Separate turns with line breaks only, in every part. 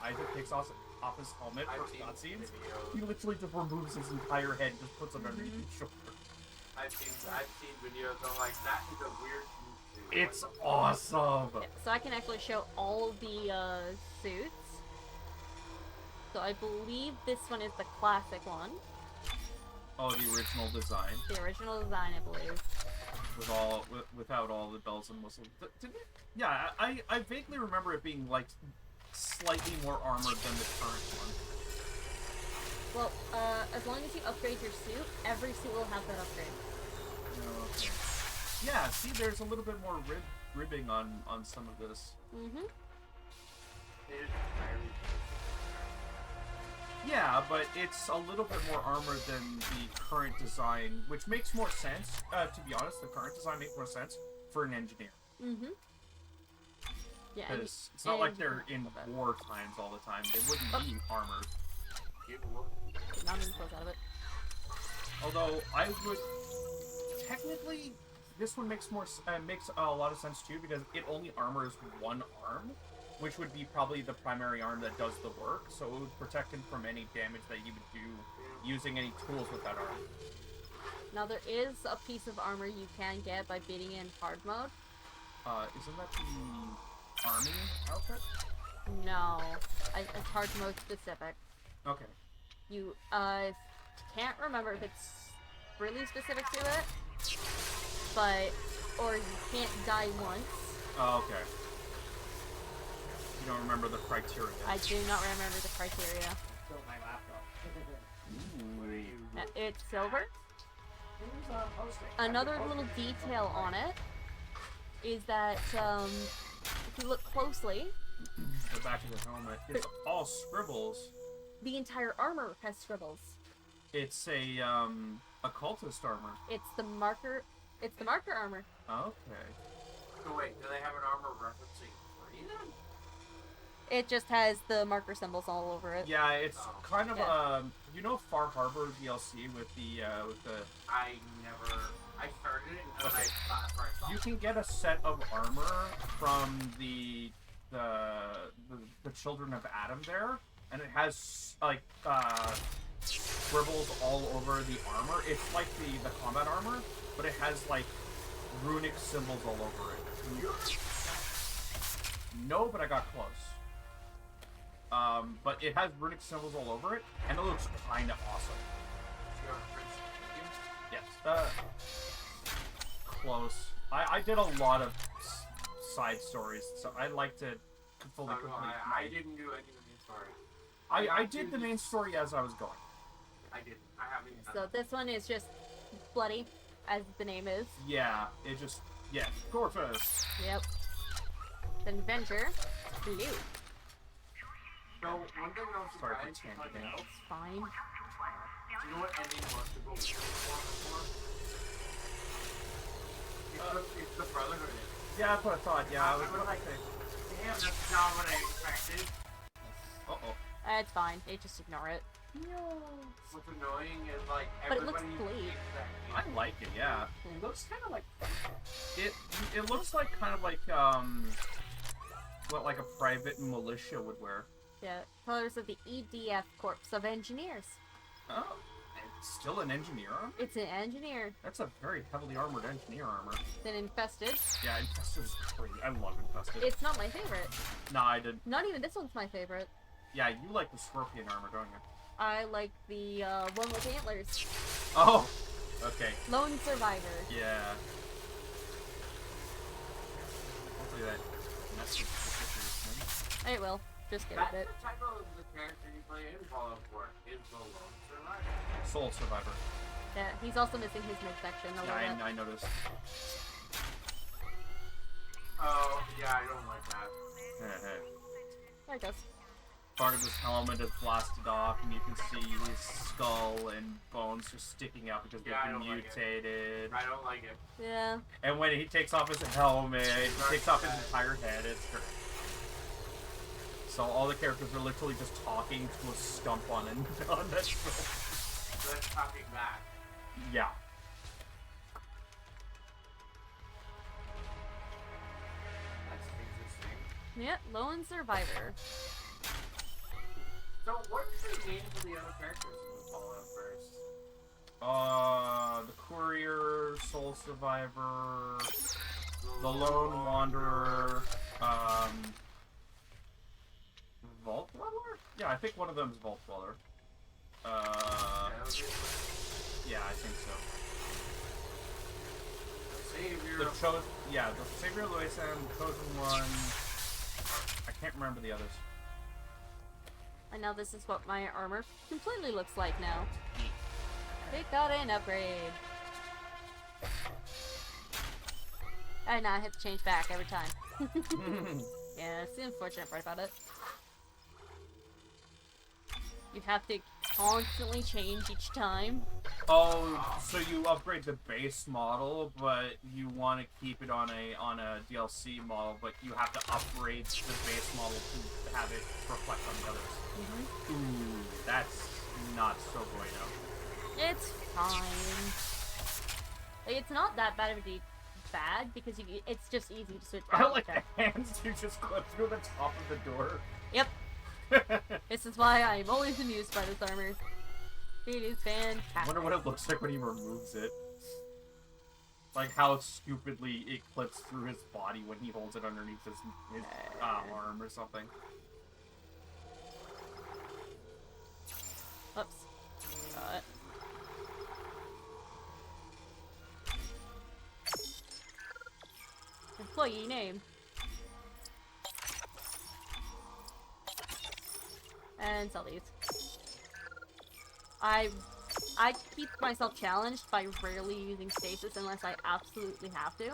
Isaac takes off his helmet for cutscenes, he literally just removes his entire head and just puts it underneath his shoulder.
I've seen videos. I'm like, that is a weird move.
It's awesome.
Yeah, so I can actually show all of the suits. So I believe this one is the classic one.
Oh, the original design.
The original design, I believe.
Without all the bells and whistles. Yeah, I vaguely remember it being like slightly more armored than the current one.
Well, as long as you upgrade your suit, every suit will have that upgrade.
Okay. Yeah, see, there's a little bit more ribbing on some of this.
Mm-hmm.
Yeah, but it's a little bit more armored than the current design, which makes more sense. To be honest, the current design makes more sense for an engineer.
Mm-hmm. Yeah,
because it's not like they're in war times all the time. They wouldn't be armored.
Not even close out of it.
Although I would technically, this one makes a lot of sense too, because it only armors one arm, which would be probably the primary arm that does the work. So it would protect him from any damage that he would do using any tools with that arm.
Now there is a piece of armor you can get by beating in hard mode.
Isn't that the army outfit?
No, it's hard mode specific.
Okay.
You can't remember if it's really specific to it, but or you can't die once.
Oh, okay. You don't remember the criteria.
I do not remember the criteria.
Still my laptop.
It's silver. Another little detail on it is that if you look closely,
the back of the helmet, it's all scribbles.
The entire armor has scribbles.
It's a occultist armor.
It's the marker. It's the marker armor.
Okay.
So wait, do they have an armor referencing 3 then?
It just has the marker symbols all over it.
Yeah, it's kind of you know Far Harbor DLC with the
I started it and then I stopped.
You can get a set of armor from the Children of Adam there, and it has like scribbles all over the armor. It's like the combat armor, but it has like runic symbols all over it. No, but I got close. But it has runic symbols all over it, and it looks kind of awesome. Yes. Close. I did a lot of side stories, so I like to fully complete.
I didn't do any of the main story.
I did the main story as I was going.
I didn't. I haven't.
So this one is just bloody, as the name is.
Yeah, it just Gorfus.
Yep. Then Avenger, blue.
So one thing I was
Sorry
surprised
for
to find
tangent.
out.
It's fine.
Do you know what ending was to go for? It's the Brotherhood.
Yeah, that's what I thought. Yeah, I was
like, damn, that's not what I expected.
Uh-oh.
It's fine. Just ignore it.
What's annoying is like
But it looks
everybody
bleak.
thinks that
I like it, yeah.
it looks kind of like
It looks like kind of like what like a private militia would wear.
Yeah. Colors of the EDF Corps of Engineers.
Oh. It's still an engineer armor?
It's an engineer.
That's a very heavily armored engineer armor.
Then Infested.
Yeah, Infested is great. I love Infested.
It's not my favorite.
Nah, I did.
Not even this one's my favorite.
Yeah, you like the Scorpion armor, don't you?
I like the one with antlers.
Oh! Okay.
Lone Survivor.
Yeah. Hopefully that message will
It will. Just get
that's
it.
the type of the character you play in Fallout 4 is the Lone Survivor.
Soul Survivor.
Yeah, he's also missing his midsection a little
Yeah,
bit.
I noticed.
Oh, yeah, I don't like that.
There it goes.
Part of his helmet is blasted off, and you can see his skull and bones just sticking out because they've
Yeah, I
been
don't like it.
mutated.
I don't like it.
Yeah.
And when he takes off his helmet, he takes off his entire head, it's great. So all the characters are literally just talking to a stump on that show.
So that's talking back.
Yeah.
That's interesting.
Yeah, Lone Survivor.
the other characters in Fallout first?
The Courier, Soul Survivor, the Lone Wanderer, Vault Dweller? Yeah, I think one of them is Vault Dweller. Yeah, I think so.
Savior.
The Savior of the Wasteland, the Chosen One. I can't remember the others.
And now this is what my armor completely looks like now. It got an upgrade. And now I have to change back every time. Yeah, it's the unfortunate part about it. You have to constantly change each time.
Oh, so you upgrade the base model, but you want to keep it on a DLC model, but you have to upgrade the base model to have it reflect on the others. Ooh, that's not so bueno.
It's fine. Like, it's not that bad of a bad because it's just easy to switch.
I like the hands you just clip through the top of the door.
Yep. This is why I'm always amused by this armor. It is fantastic.
I wonder what it looks like when he removes it. Like how stupidly it clips through his body when he holds it underneath his arm or something.
Oops. Got it. Employee name. And sell these. I keep myself challenged by rarely using stasis unless I absolutely have to.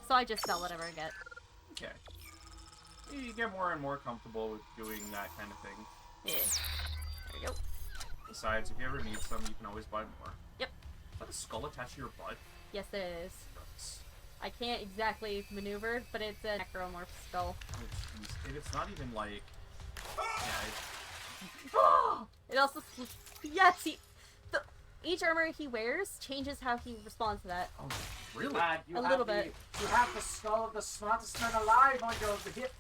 So I just sell whatever I get.
Okay. You get more and more comfortable with doing that kind of thing.
Yeah. There we go.
Besides, if you ever need some, you can always buy more.
Yep.
Is that a skull attached to your butt?
Yes, it is.
Gross.
I can't exactly maneuver, but it's a necromorph skull.
Oh, jeez. And it's not even like... Yeah,
It also... Yes, each armor he wears changes how he responds to that.
oh, really?
Lad,
A little bit.
You have the skull of the smartest man alive on your hip.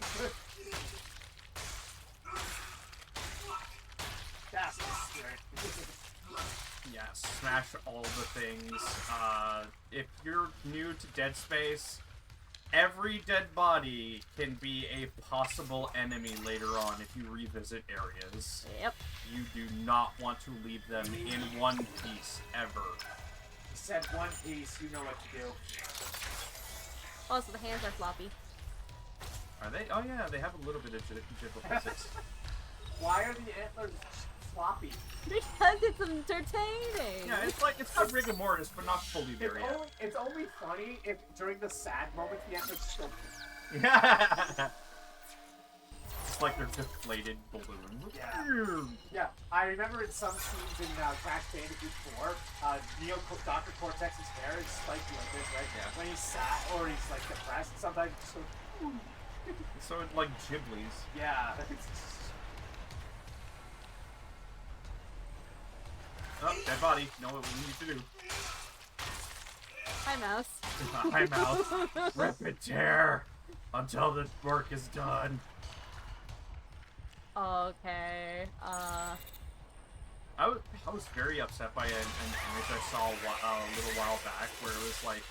That's the spirit.
Yeah, smash all the things. If you're new to Dead Space, every dead body can be a possible enemy later on if you revisit areas.
Yep.
You do not want to leave them in one piece, ever.
You said one piece, you know what to do.
Also, the hands are floppy.
Are they? Oh yeah, they have a little bit of jiggle physics.
Why are the antlers floppy?
Because it's entertaining!
Yeah, it's like rigor mortis, but not fully there yet.
It's only funny if during the sad moment the antlers still.
Yeah. It's like they're deflated balloons.
Yeah. Yeah, I remember in some scenes in Crash Bandicoot 4, Dr. Cortex's hair is spiky like this, right?
Yeah.
When he's sad or he's like depressed, sometimes it's so.
So it's like Ghibli's.
Yeah.
Oh, dead body. Know what we need to do.
Hi, Mouse.
Hi, Mouse. Rip and tear until the work is done.
Okay,
I was very upset by an image I saw a little while back where it was like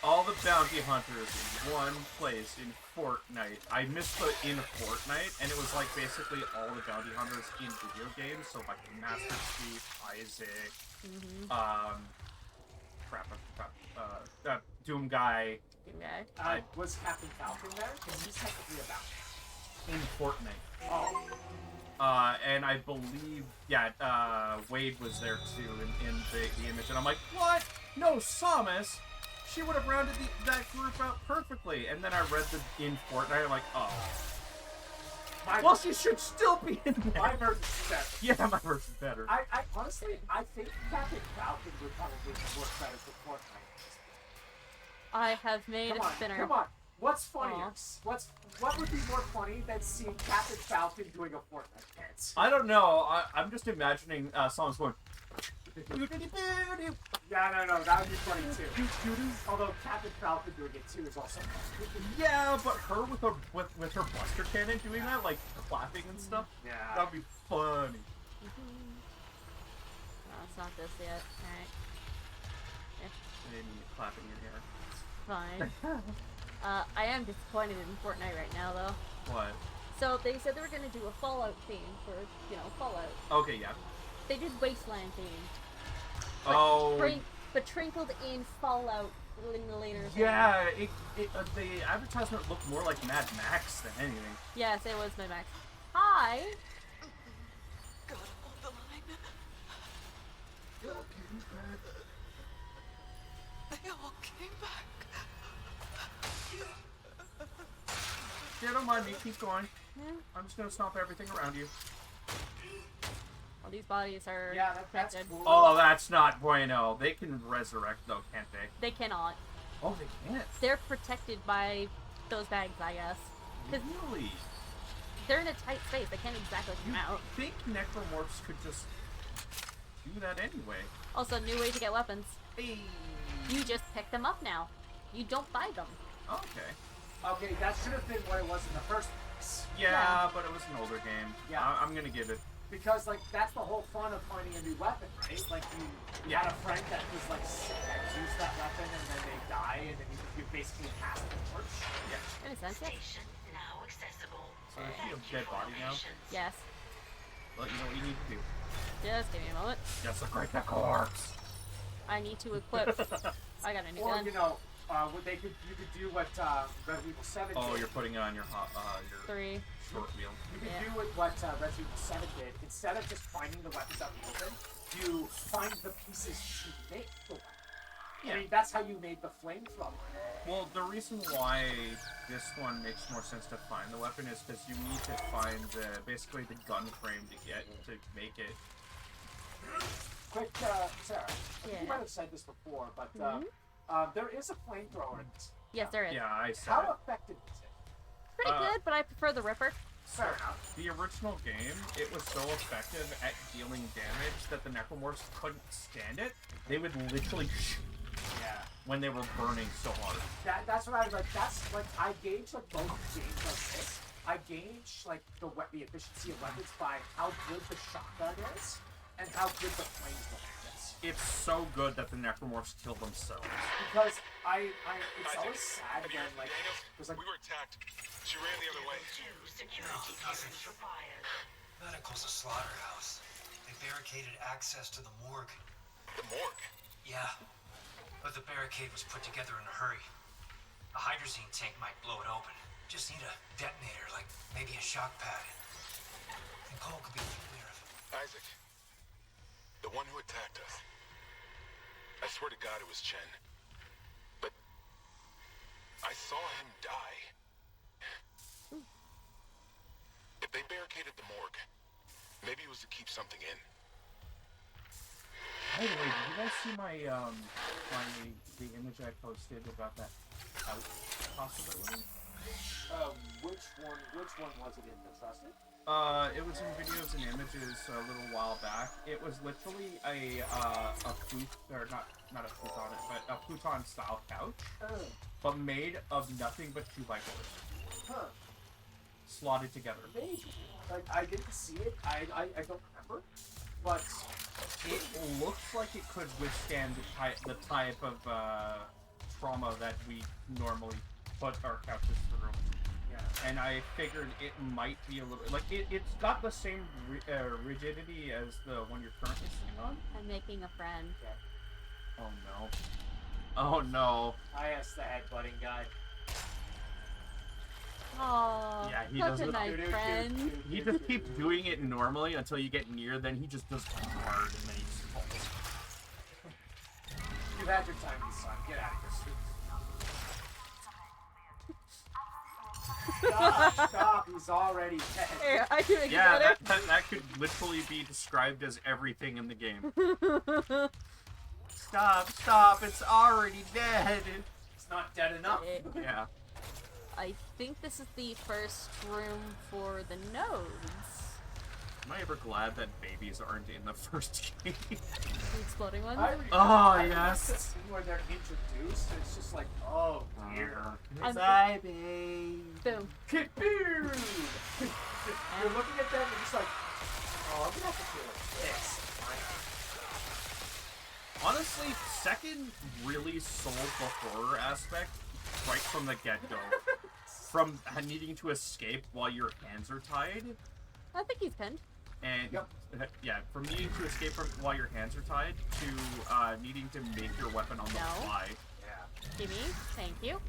all the bounty hunters in one place in Fortnite. I missed the in Fortnite, and it was like basically all the bounty hunters in video games. So like Master Chief, Isaac, Doom Guy.
okay.
Was Captain Falcon there? Because he's technically a bounty.
In Fortnite.
Oh.
And I believe, Wade was there too in the image, and I'm like, what? No, Samus! She would have rounded that group out perfectly. And then I read the in Fortnite, I'm like, oh. Well, she should still be in there.
My version's better.
Yeah, my version's better.
I honestly, I think Captain Falcon would probably work better for Fortnite.
I have made
Come
a
on,
spinner.
come on. What's funnier? What would be more funny than seeing Captain Falcon doing a Fortnite dance?
I don't know. I'm just imagining songs going.
Yeah, no, that would be funny too. Although Captain Falcon doing it too is also funny.
Yeah, but her with her Buster Cannon doing that, like clapping and stuff.
Yeah.
That'd be funny.
No, it's not this yet. Alright.
I didn't need to clap in your ear.
Fine. I am disappointed in Fortnite right now, though.
What?
So they said they were gonna do a Fallout theme for, Fallout.
Okay, yeah.
They did Wasteland theme.
Oh.
But trickled in Fallout in the later.
Yeah, the advertisement looked more like Mad Max than anything.
Yes, it was Mad Max. Hi.
God, hold the line. They all came back.
Yeah, don't mind me. Keep going.
Yeah.
I'm just gonna stomp everything around you.
Well, these bodies are
that's
protected.
cool.
Oh, that's not bueno. They can resurrect, though, can't they?
They cannot.
Oh, they can't.
They're protected by those bags, I guess. Because
Really?
they're in a tight space. They can't exactly come
You
out.
think necromorphs could just do that anyway?
Also, new way to get weapons.
Hey.
You just pick them up now. You don't buy them.
Okay.
Okay, that should have been what it was in the first place.
Yeah,
Yeah.
but it was an older game.
Yeah.
I'm gonna give it.
Because, like, that's the whole fun of finding a new weapon, right? Like, you had a friend that was, like, sick that used that weapon, and then they die, and then you basically pass the torch.
Yeah.
In a sense, yes.
Station now accessible.
So is she a dead body now?
Yes.
Well, you know what you need to do.
Just give me a moment.
Just look like the corpse.
I need to equip. I got a new
Or,
gun.
you know, you could do what Resident Evil 7 did.
Oh, you're putting it on your your
3.
short wheel.
You could
Yeah.
do what Resident Evil 7 did. Instead of just finding the weapons out in the open, you find the pieces to make the weapon.
Yeah.
I mean, that's how you made the flamethrower.
Well, the reason why this one makes more sense to find the weapon is because you need to find basically the gun frame to make it.
Quick, Sarah, I think
Yeah.
you might have said this before, but there is a flamethrower in this.
Yes, there is.
Yeah, I said
How
it.
effective is it?
Pretty good, but I prefer the Ripper.
Fair enough.
The original game, it was so effective at dealing damage that the necromorphs couldn't stand it. They would literally shoot
Yeah.
when they were burning so hard.
That's what I was like. That's like I gauge like both games like this. I gauge like the efficiency of weapons by how good the shotgun is and how good the flamethrower is.
It's so good that the necromorphs kill themselves.
Because it's always sad when like there's like
We were attacked. She ran the other way.
Security clearance required.
Medical's a slaughterhouse. They barricaded access to the morgue.
The morgue.
Yeah, but the barricade was put together in a hurry. A hydrazine tank might blow it open. Just need a detonator, like maybe a shock pad. And Cole could be clear of it.
Isaac. The one who attacked us. I swear to God it was Chen. But I saw him die. If they barricaded the morgue, maybe it was to keep something in.
By the way, did you guys see my the image I posted about that couch possibility?
which one was it in the Trusted?
It was in videos and images a little while back. It was literally a or not a futon, but a futon style couch, but made of nothing but 2x4s,
Huh.
slotted together.
Maybe. Like I didn't see it. I don't remember. But
It looks like it could withstand the type of trauma that we normally put our couches through.
yeah.
And I figured it might be a little like it's got the same rigidity as the one you're currently sitting on.
I'm making a friend.
Oh no! Oh no!
I asked the headbutting guy.
Oh,
Yeah, he
such
does
a
it.
nice friend.
He just keeps doing it normally until you get near. Then he just does hard, and then he just falls.
You had your time, son. Get out of here. Stop. He's already dead.
Here, I can make
Yeah,
it
that could literally be described as everything in the game.
better.
Stop! It's already dead.
It's not dead enough.
Yeah.
I think this is the first room for the nodes.
Am I ever glad that babies aren't in the first game?
The exploding ones?
Oh,
I
yes.
The scene where they're introduced, it's just like, oh dear.
Hi, babe.
Boom.
Kaboom! You're looking at them and just like, Oh, I'm gonna have to deal with this.
Honestly, second really sold the horror aspect right from the get-go. From needing to escape while your hands are tied,
I think he's pinned.
and
Yep.
yeah, from needing to escape from while your hands are tied to needing to make your weapon on the
No.
fly.
Yeah.
Gimme. Thank you.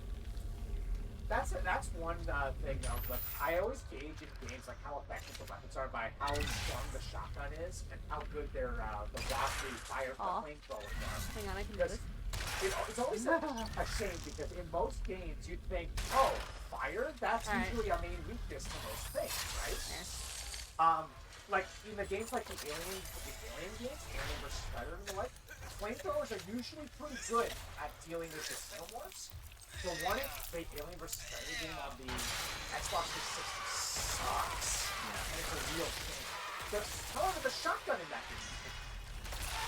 That's one thing though. Like I always gauge in games like how effective the weapons are by how strong the shotgun is and how good their the Rossi fire
Aw.
flamethrowers are.
Hang on, I can do
Because
this.
it's always a shame because in most games you'd think, oh, fire, that's
Alright.
usually our main weakness to most things, right?
There.
Like in the games like the Alien games, Alien vs. Predator and the like, flamethrowers are usually pretty good at dealing with the xenomorphs. So one, the Alien vs. Predator game on the Xbox 360 sucks, and it's a real thing. However, the shotgun in that game,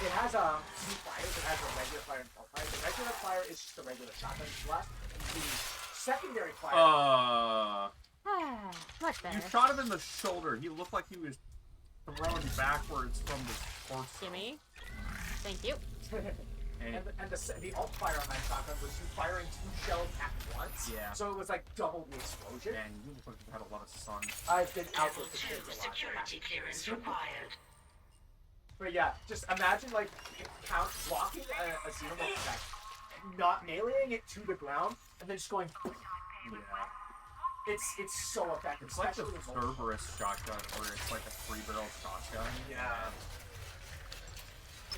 it has two fires. It has a regular fire and pulse fire. The regular fire is just a regular shotgun blast. The secondary fire.
Much better.
You shot him in the shoulder. He looked like he was thrown backwards from the horse.
Gimme. Thank you.
And the alt fire on that shotgun was you firing 2 shells at once.
Yeah.
So it was like double the explosion.
And you look like you had a lot of sun.
I've been out
Level
with the
2
kids a lot.
security clearance required.
But yeah, just imagine like count blocking a xenomorph attack, not nailing it to the ground, and then just going.
Yeah.
It's so effective.
It's like the
especially in multiplayer.
Cerberus shotgun, where it's like a 3-barrel shotgun.
Yeah.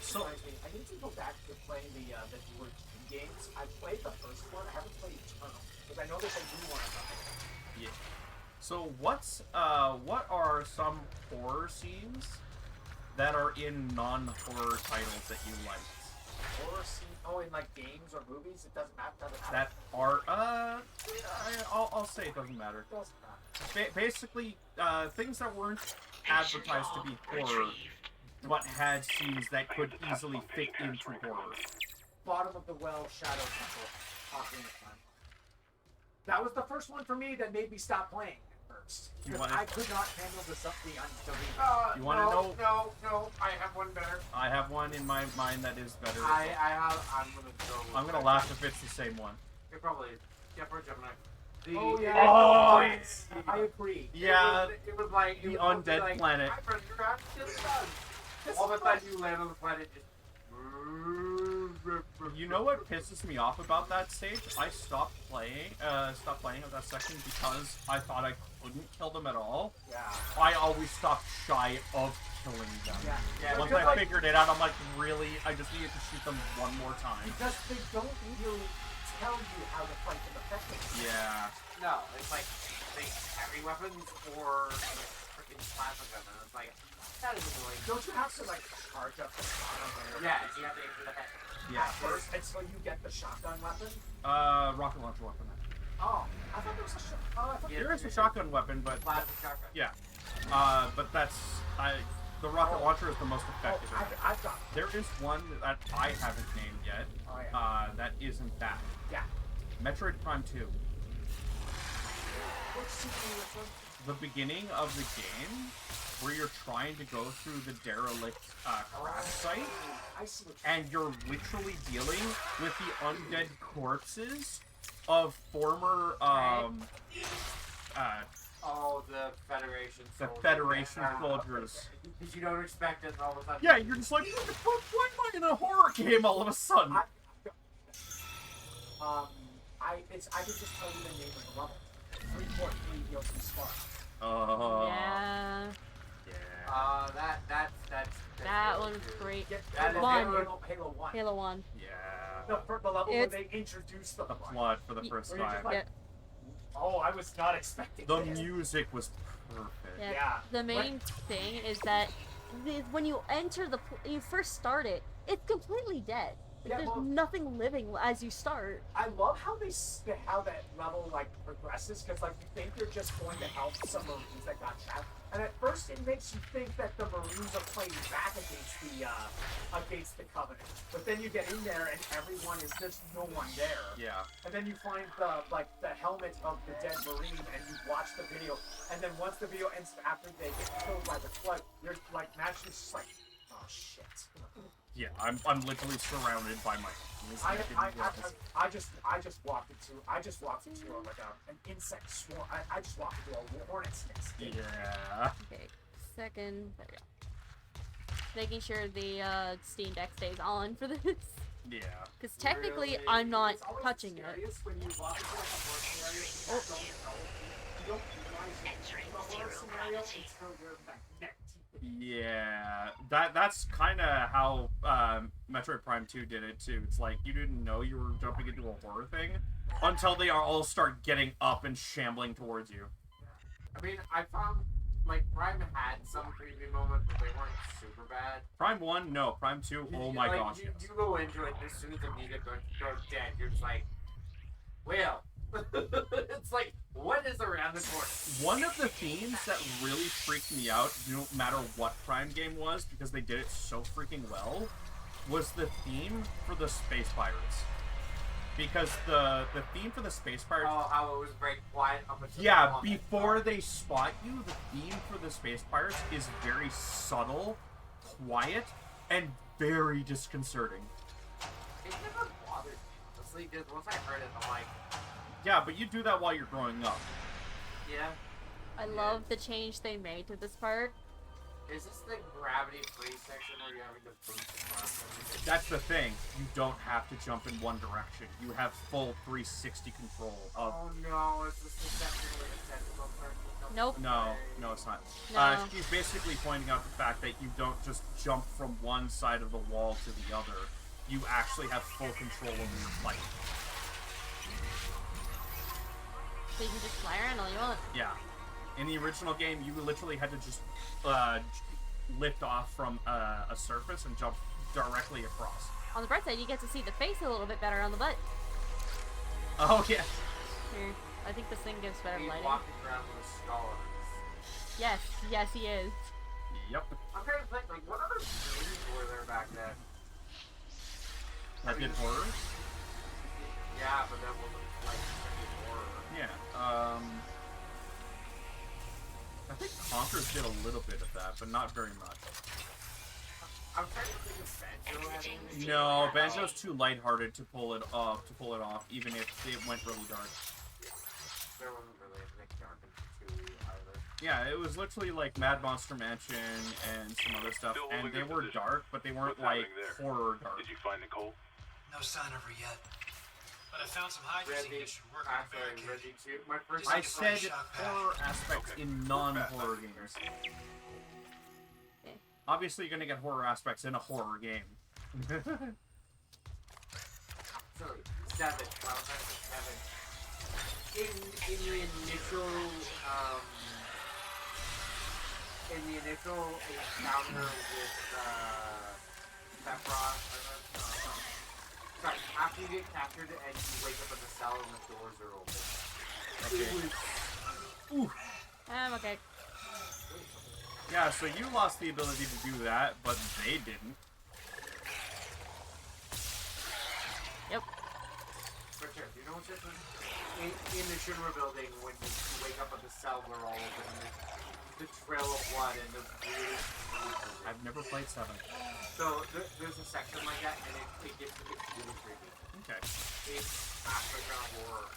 So,
I need to go back to playing the newer Doom games. I played the first one. I haven't played Eternal because I know there's a new one or something.
yeah. So what are some horror scenes that are in non-horror titles that you like?
Horror scene? Oh, in like games or movies, it doesn't matter.
That are I'll say it doesn't matter.
It doesn't matter.
Basically, things that weren't advertised to be horror, but had scenes that could easily fit into horror.
Bottom of the Well, Shadow Temple, Ocarina of Time. That was the first one for me that made me stop playing at first.
You
Because
wanna-
I could not handle the
You wanna know-
No, I have one better.
I have one in my mind that is better.
I'm gonna go with
I'm gonna laugh if it's the same one.
It probably is. Yeah, for Gemini. The,
Oh, yeah.
Oh,
yes. I agree.
Yeah,
It was like...
the
it was
undead
like,
planet.
Hi, friend, you're out to the sun. All of a sudden you land on the planet just...
You know what pisses me off about that stage? I stopped playing of that section because I thought I couldn't kill them at all.
Yeah.
I always stopped shy of killing them.
Yeah.
Once
Because,
I
like,
figured it out, I'm like, really? I just needed to shoot them one more time.
Because they don't really tell you how to fight them effectively.
Yeah.
No, it's like they heavy weapons or freaking plasma gun, and it's like that is annoying.
Don't you have to like charge up the shotgun?
Yeah, you have to enter the head.
Yeah.
At first, until you get the shotgun weapon.
Rocket launcher weapon.
Oh, I thought there was a shotgun. Oh, I thought
There is a shotgun weapon, but
Plasma shotgun.
yeah. But that's the rocket launcher is the most effective.
I've got.
There is one that I haven't named yet.
Oh, yeah.
That isn't that.
Yeah.
Metroid Prime 2.
Which CPU was
The beginning of the game, where you're trying to go through the derelict crash site,
I see what
and you're literally dealing with the undead corpses of former
Oh, the Federation
the
soldiers.
Federation soldiers.
Because you don't expect it, and all of a sudden...
Yeah, you're just like, what the fuck? Why am I in a horror game all of a sudden?
I can just tell you the name of the level. 343 DLC Spark.
Yeah.
That's
That
really
one's
good.
great.
That is
One.
Halo 1.
Halo 1.
Yeah.
The level
It's-
where they introduced the
The
blood.
flood for the
Ye-
first
Where you're just
time.
like, oh, I was not expecting
The
this.
music was perfect.
Yeah.
Yeah.
The main thing is that when you enter you first start it, it's completely dead.
Yeah,
There's
well-
nothing living as you start.
I love how how that level like progresses because like you think you're just going to help some Marines that got trapped, and at first it makes you think that the Marines are playing back against the Covenant, but then you get in there and there's no one there.
Yeah.
And then you find the helmet of the dead Marine and you watch the video, and then once the video ends after they get killed by the flood, like you're like naturally just like, oh shit.
Yeah, I'm literally surrounded by my enemies.
I just walked into like an insect swarm. I just walked into a hornet's nest.
Yeah.
Okay, second. There we go. Making sure the Steam Deck stays on for this.
Yeah.
Because technically,
Really,
I'm not
it's always
touching
the
it.
scariest when you walk into like a horror scenario. You don't realize you're in a horror scenario until you're neck deep.
Yeah, that's kind of how Metroid Prime 2 did it too. It's like you didn't know you were jumping into a horror thing until they all start getting up and shambling towards you.
I mean, I found like Prime had some creepy moments, but they weren't super bad.
Prime 1, no. Prime 2, oh my gosh.
You,
Yes.
you go into it, and as soon as the music goes dead, you're just like, well. It's like, what is around the corner?
One of the themes that really freaked me out, no matter what Prime game was, because they did it so freaking well, was the theme for the Space Pirates. Because the theme for the Space Pirates...
Oh, how it was very quiet up until
Yeah, before they spot you, the theme for the Space Pirates is very subtle, quiet, and very disconcerting.
It never bothered me, honestly, because once I heard it, I'm like...
Yeah, but you do that while you're growing up.
Yeah.
I love the change they made to this part.
Is this the gravity-free section where you're having to boost across everything?
That's the thing. You don't have to jump in one direction. You have full 360 control of...
Oh no, is this the section where the tentacle person comes
Nope.
No, no, it's not.
No.
She's basically pointing out the fact that you don't just jump from one side of the wall to the other. You actually have full control over your flight.
So you can just fly around all you want.
Yeah. In the original game, you literally had to just lift off from a surface and jump directly across.
On the bright side, you get to see the face a little bit better on the butt.
Oh, yeah.
Here, I think this thing gives better
He's
lighting.
walking around with stars.
Yes, yes, he is.
Yep.
I'm trying to think, like, what other movies were there back then?
That did horror?
Yeah, but that wasn't, like, strictly horror.
Yeah. I think Conker's did a little bit of that, but not very much.
I'm trying to think if Banjo had anything.
No, Banjo's too lighthearted to pull it off, even if it went really dark.
There wasn't really anything dark in 2 either.
Yeah, it was literally like Mad Monster Mansion and some other stuff,
Still
and
holding
they
your
were
position.
dark, but they weren't
What's
like
happening there?
horror dark.
Did you find Nicole?
No sign of her yet. But I found some hydrazine
Reggie,
that should work on the
actually,
barricade.
Reggie too. My first
I
Just
said
shock pad.
horror aspects
Okay.
in non-horror games.
Okay.
Obviously, you're gonna get horror aspects in a horror game.
So, 7. Final Fantasy 7. In the initial, encounter with, Sephiroth, sorry, after you get captured and you wake up in the cell and the doors are open.
Okay.
I'm okay.
Yeah, so you lost the ability to do that, but they didn't.
Yep.
For sure, you know what's different? In the Shinra building, when you wake up and the cells are all open, and the trail of blood and the really...
I've never played 7.
So, there's a section like that, and it gets really creepy.
Okay.
It's actually kind of horror.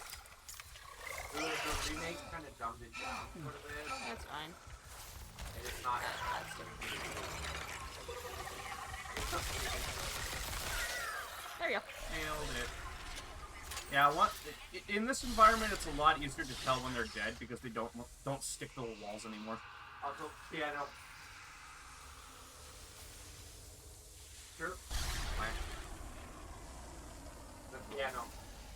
The remake kind of dumbed it down quite a bit,
That's fine.
and it's not as good.
There we go.
Nailed it. Yeah, in this environment, it's a lot easier to tell when they're dead because they don't stick to the walls anymore.
Also, piano. Sure. The piano.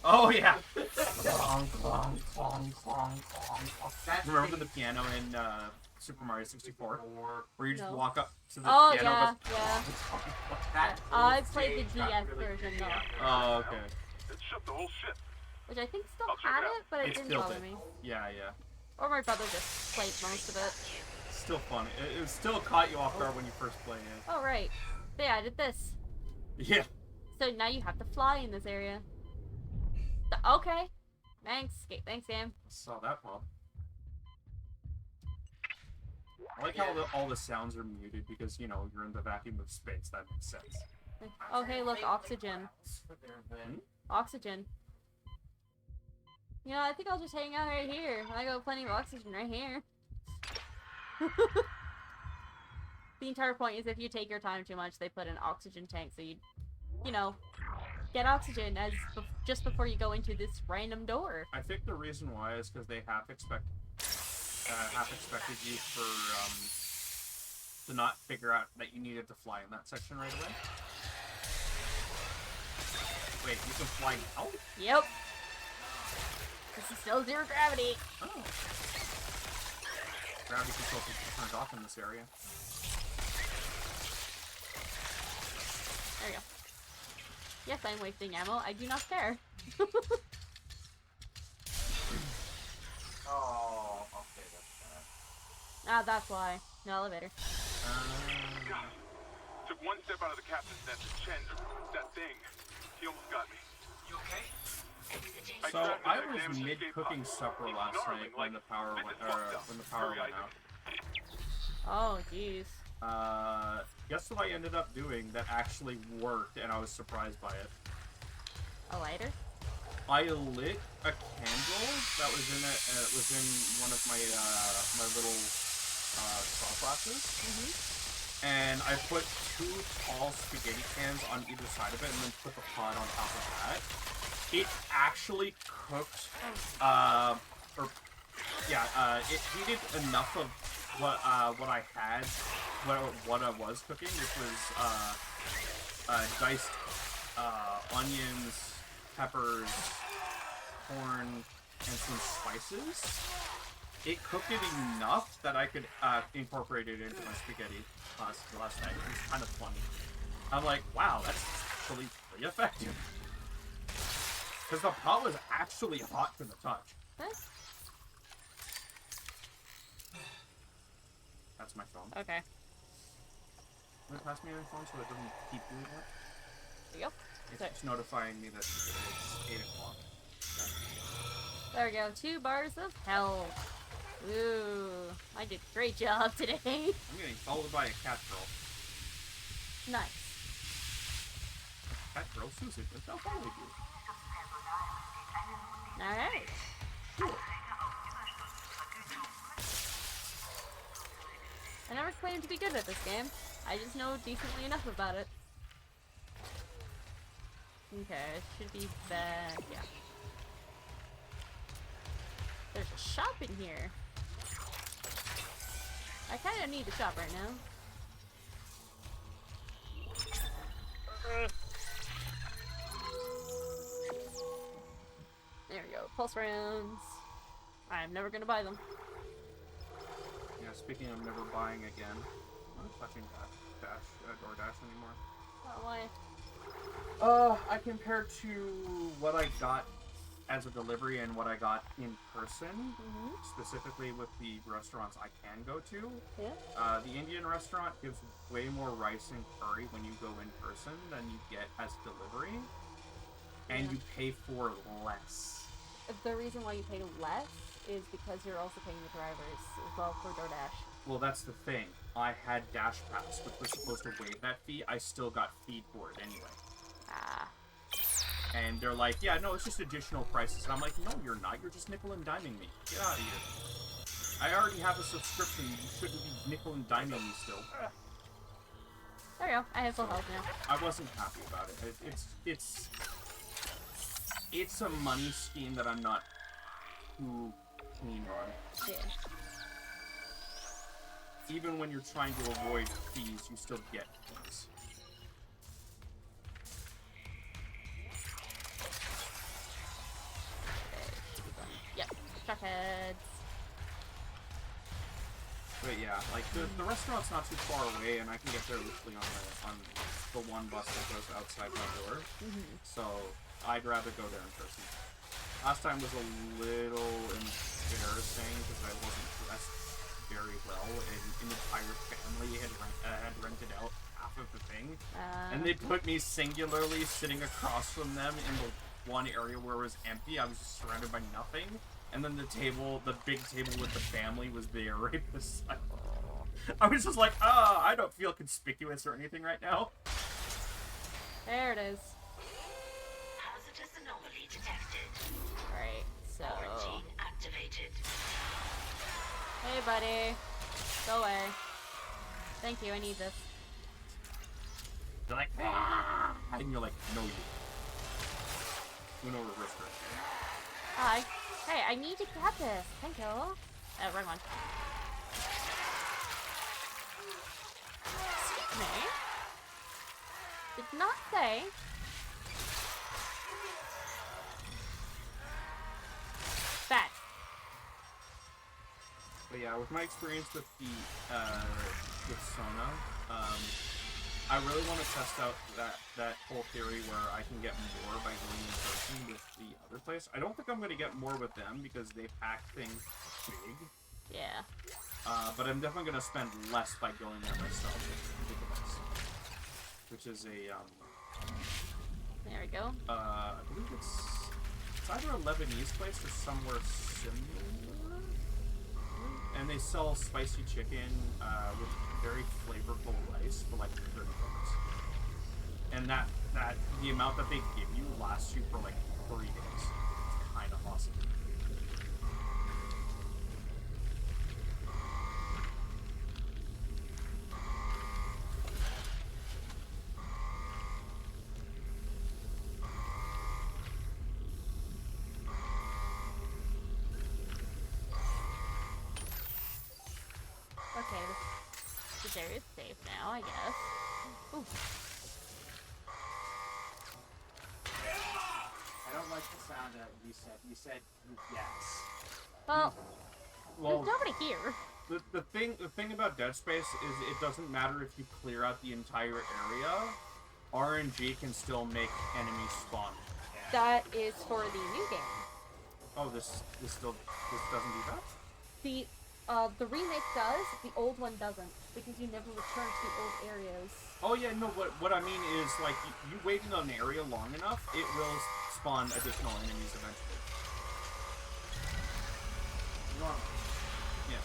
Oh yeah. Clong, clong, clong, clong, clong.
That's
Remember the piano in Super Mario 64, where you just
No.
walk up to the
Oh,
piano?
yeah,
and goes,
yeah.
That
I
whole
played the
stage got
DS
really
version,
creepy
though.
after
Oh,
that.
okay.
It shut the whole ship.
Which I think still
I'll check
had
it out.
it, but it
It's
didn't
built
bother
in.
me.
Yeah, yeah.
Or my brother just played most of it.
Still fun. It still caught you off guard when you first played it.
Oh, right. They added this.
Yeah.
So now you have to fly in this area. Okay. Thanks. Thanks, game.
Saw that, Bob. I like how all the sounds are muted because, you know, you're in the vacuum of space. That makes sense.
Oh, hey, look, oxygen. Oxygen. You know, I think I'll just hang out right here. I got plenty of oxygen right here. The entire point is if you take your time too much, they put an oxygen tank so you know, get oxygen as just before you go into this random door.
I think the reason why is because they half expected you to not figure out that you needed to fly in that section right away. Wait, you can fly now?
Yep. This is still zero gravity.
Oh. Gravity control is turned off in this area.
There you go. Yes, I'm wasting ammo. I do not care.
Oh, okay, that's bad.
Ah, that's why. No elevator.
Took one step out of the captain's nest at Chen. That thing. He almost got me.
You okay?
So I was mid-cooking supper last night when the power went out.
Oh, jeez.
Guess what I ended up doing that actually worked, and I was surprised by it.
A lighter?
I lit a candle that was in one of my my little shot glasses, and I put 2 tall spaghetti cans on either side of it, and then put the pot on top of that. It actually cooked, it heated enough of what I had, what I was cooking, which was diced onions, peppers, corn, and some spices. It cooked it enough that I could incorporate it into my spaghetti last night. It was kind of funny. I'm like, wow, that's actually pretty effective. Because the pot was actually hot to the touch.
What?
That's my phone.
Okay.
Can you pass me my phone so it doesn't keep doing that?
Yep.
It's just notifying me that it's 8 o'clock.
There we go. 2 bars of health. Ooh. I did a great job today.
I'm getting followed by a cat girl.
Nice.
Cat girl Susan, I'll follow you.
Alright. I never claimed to be good at this game. I just know decently enough about it. Okay, it should be back. Yeah. There's a shop in here. I kind of need the shop right now. There we go. Pulse rounds. I'm never gonna buy them.
Yeah, speaking of never buying again, I'm not touching DoorDash anymore.
Oh, why?
I compared to what I got as a delivery and what I got in person, specifically with the restaurants I can go to.
Yeah.
The Indian restaurant gives way more rice and curry when you go in person than you get as delivery, and you pay for less.
The reason why you pay less is because you're also paying the drivers as well for DoorDash.
Well, that's the thing. I had Dash Pass, which was supposed to waive that fee. I still got feed for it anyway.
Ah.
And they're like, yeah, no, it's just additional prices. And I'm like, no, you're not. You're just nickel and diming me. Get out of here. I already have a subscription. You shouldn't be nickel and diming me still.
There you go. I have full health now.
I wasn't happy about it. It's a money scheme that I'm not too keen on.
Yeah.
Even when you're trying to avoid fees, you still get fees.
Yep. Truck heads.
But yeah, like the restaurant's not too far away, and I can get there literally on the one bus that goes outside my door. So I'd rather go there in person. Last time was a little embarrassing because I wasn't dressed very well, and an entire family had rented out half of the thing, and they put me singularly sitting across from them in the one area where it was empty. I was just surrounded by nothing, and then the big table with the family was there right beside. I was just like, I don't feel conspicuous or anything right now.
There it is.
Hazardous anomaly detected.
Right, so...
Quarantine activated.
Hey, buddy. Go away. Thank you, I need this.
They're like, and you're like, no, you. Uno reverse grip.
Hi. Hey, I need to get this. Thank you. Wrong one. Excuse me. Did not say. Bad.
But yeah, with my experience with the with Sona, I really want to test out that whole theory where I can get more by going in person with the other place. I don't think I'm going to get more with them because they pack things big.
Yeah.
But I'm definitely going to spend less by going there myself with the place. Which is a
There we go.
I believe it's either a Lebanese place or somewhere similar. And they sell spicy chicken with very flavorful rice for like $30. And that the amount that they give you lasts you for like 3 days. It's kind of awesome.
Okay, this area is safe now, I guess. Ooh.
I don't like the sound that you said. You said yes.
Well,
Well,
there's nobody here.
the thing about Dead Space is it doesn't matter if you clear out the entire area. RNG can still make enemies spawn.
That is for the new game.
Oh, this doesn't do that?
The remake does, the old one doesn't, because you never return to the old areas.
Oh yeah, no. What I mean is like you wait in an area long enough, it will spawn additional enemies eventually.
Normal.
Yeah.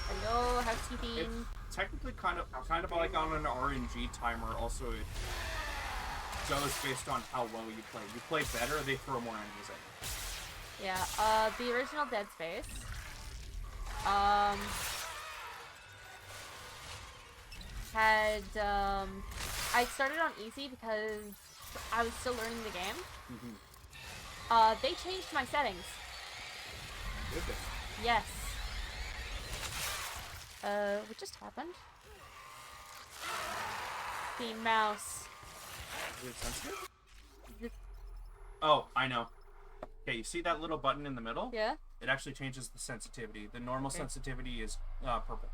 Hello, housekeeping.
It's technically kind of like on an RNG timer. Also, it goes based on how well you play. You play better, they throw more enemies at you.
Yeah, the original Dead Space. Had, I started on easy because I was still learning the game.
Mm-hmm.
They changed my settings.
Did they?
Yes. What just happened? The mouse.
Is it sensitive? Oh, I know. Okay, you see that little button in the middle?
Yeah?
It actually changes the sensitivity. The normal sensitivity is purple.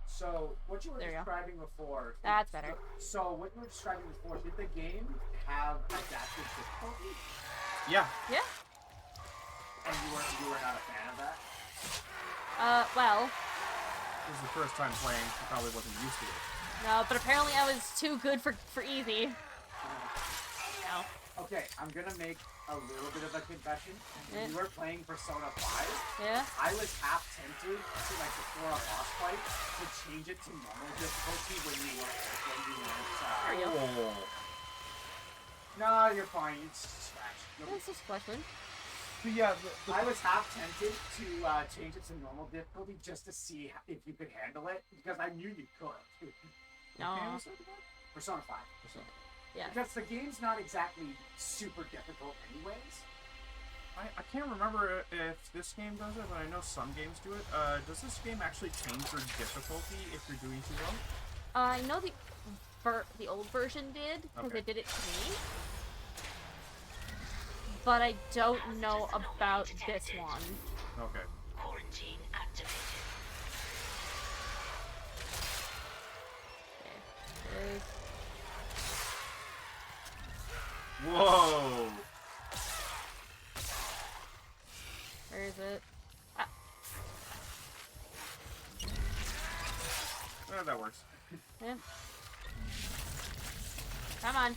So, what you were
There you go.
describing before...
That's better.
So, what you were describing before, did the game have adaptive difficulty?
Yeah.
Yeah?
And you were not a fan of that?
Well,
This is the first time playing. I probably wasn't used to it.
no, but apparently I was too good for easy. No.
Okay, I'm gonna make a little bit of a confession. When you were playing Persona 5,
Yeah?
I was half tempted to, like, before a boss fight, to change it to normal difficulty when you weren't,
There you go.
Oh.
No, you're fine, it's scratch.
This is question.
But yeah,
I was half tempted to change it to normal difficulty just to see if you could handle it, because I knew you could.
No.
Persona 5.
Yeah.
Because the game's not exactly super difficult anyways.
I can't remember if this game does it, but I know some games do it. Does this game actually change your difficulty if you're doing too well?
I know the old version did, because
Okay.
it did it to me. But I don't know about this one.
Okay.
Quarantine activated.
Okay.
Whoa!
Where is it? Ah.
That works.
Yeah. Come on.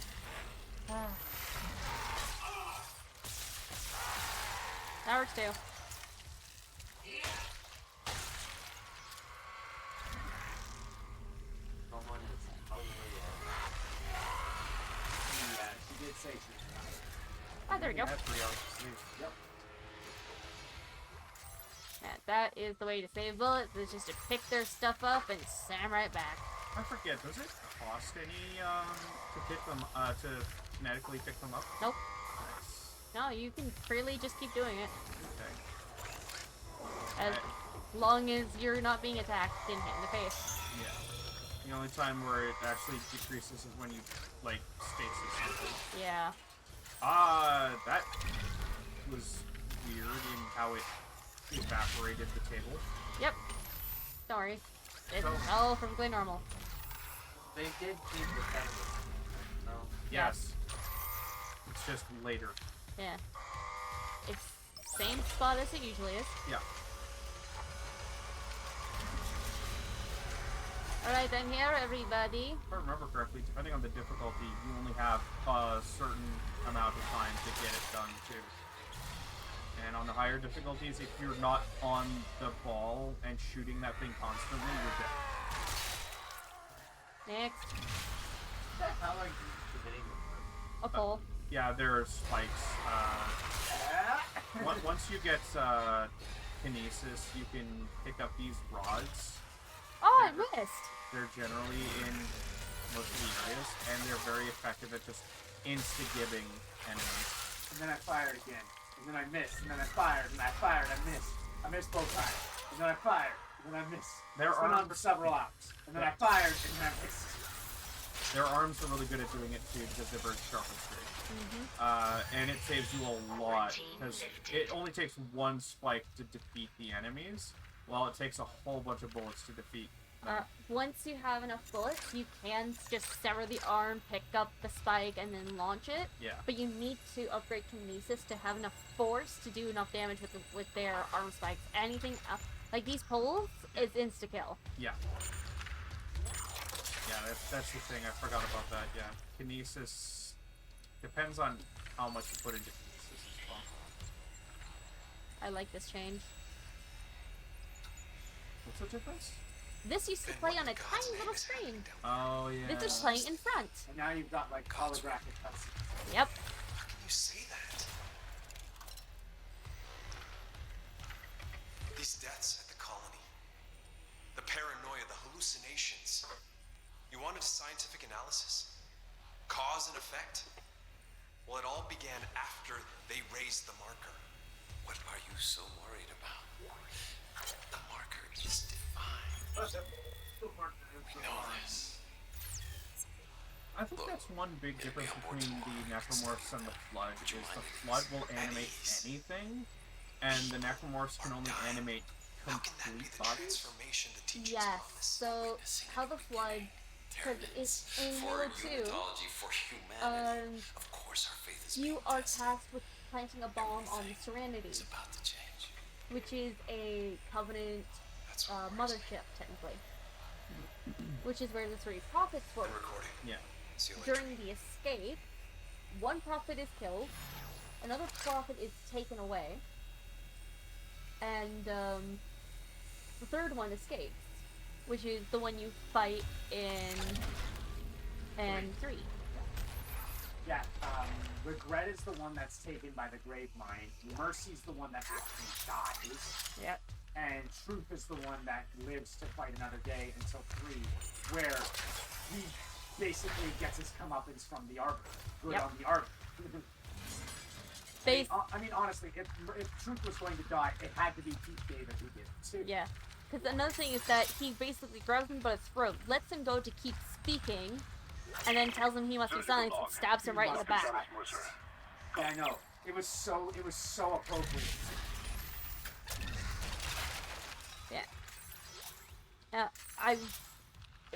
Ah. That works too.
compensation.
Oh, there we go.
Yeah, 3 hours of sleep.
Yep.
Yeah, that is the way to save bullets, is just to pick their stuff up and send 'em right back.
I forget, does it cost any, to pick them, to kinetically pick them up?
Nope.
Nice.
No, you can freely just keep doing it.
Okay.
As long as you're not being attacked and hit in the face.
Yeah. The only time where it actually decreases is when you, like, stasis something.
Yeah.
That was weird in how it evaporated the table.
Yep. Sorry. It's
So-
all from Glen Normal.
They did keep the pendant. No.
Yes. It's just later.
Yeah. It's same spot as it usually is.
Yeah.
Alright then here, everybody.
If I remember correctly, depending on the difficulty, you only have a certain amount of time to get it done, too. And on the higher difficulties, if you're not on the ball and shooting that thing constantly, you're dead.
Next.
How are you committing
A pole.
Yeah, there are spikes. Once you get kinesis, you can pick up these rods.
Oh, I missed!
They're generally in most of the areas, and they're very effective at just insta-gibbing enemies.
And then I fired again. And then I missed. And then I fired. And I fired. I missed. I missed both times. And then I fired. And then I missed.
Their
This went on
arms-
for several hours. And then I fired. And then I missed.
Their arms are really good at doing it too because they're very sharp and straight. And it saves you a lot because it only takes one spike to defeat the enemies, while it takes a whole bunch of bullets to defeat.
Once you have enough bullets, you can just sever the arm, pick up the spike, and then launch it.
Yeah.
But you need to upgrade Kinesis to have enough force to do enough damage with their arm spikes. Anything else, like these poles, is insta-kill.
Yeah. Yeah, that's the thing. I forgot about that. Yeah. Kinesis depends on how much you put into Kinesis as well.
I like this change.
What's the difference?
This used to play on a tiny little screen.
Oh, yeah.
This is playing in front.
And now you've got like holographic cutscenes.
Yep.
How can you say that? These deaths at the colony, the paranoia, the hallucinations. You wanted a scientific analysis? Cause and effect? Well, it all began after they raised the marker. What are you so worried about? The marker is defined. We know this.
I think that's one big difference between the Necromorphs and the Flood, is the Flood will animate anything, and the Necromorphs can only animate
How can that be
complete
the
bodies.
transformation the teachings
Yes.
promise?
So how the Flood, because it's in Halo 2,
for humanity.
um,
Of course our faith is
you
being
are
tested.
tasked with planting a bomb on the Serenity,
It's about to change.
which is a Covenant
That's what we're saying.
mothership, technically. Which is where the 3 prophets were.
I'm recording.
Yeah.
See you later.
During the escape, one prophet is killed, another prophet is taken away, and the third one escapes, which is the one you fight in 3.
Yeah, Regret is the one that's taken by the Grave Mine. Mercy's the one that actually dies.
Yep.
And Truth is the one that lives to fight another day until 3, where he basically gets his comeuppance from the Arbiter. Good
Yep.
on the Arbiter. I mean, honestly, if Truth was going to die, it had to be Pete David who did it, too.
Yeah. Because another thing is that he basically grabs him by his throat, lets him go to keep speaking, and then tells him he must be silenced and stabs him right in the back.
Yeah, I know. It was so appropriate.
Yeah.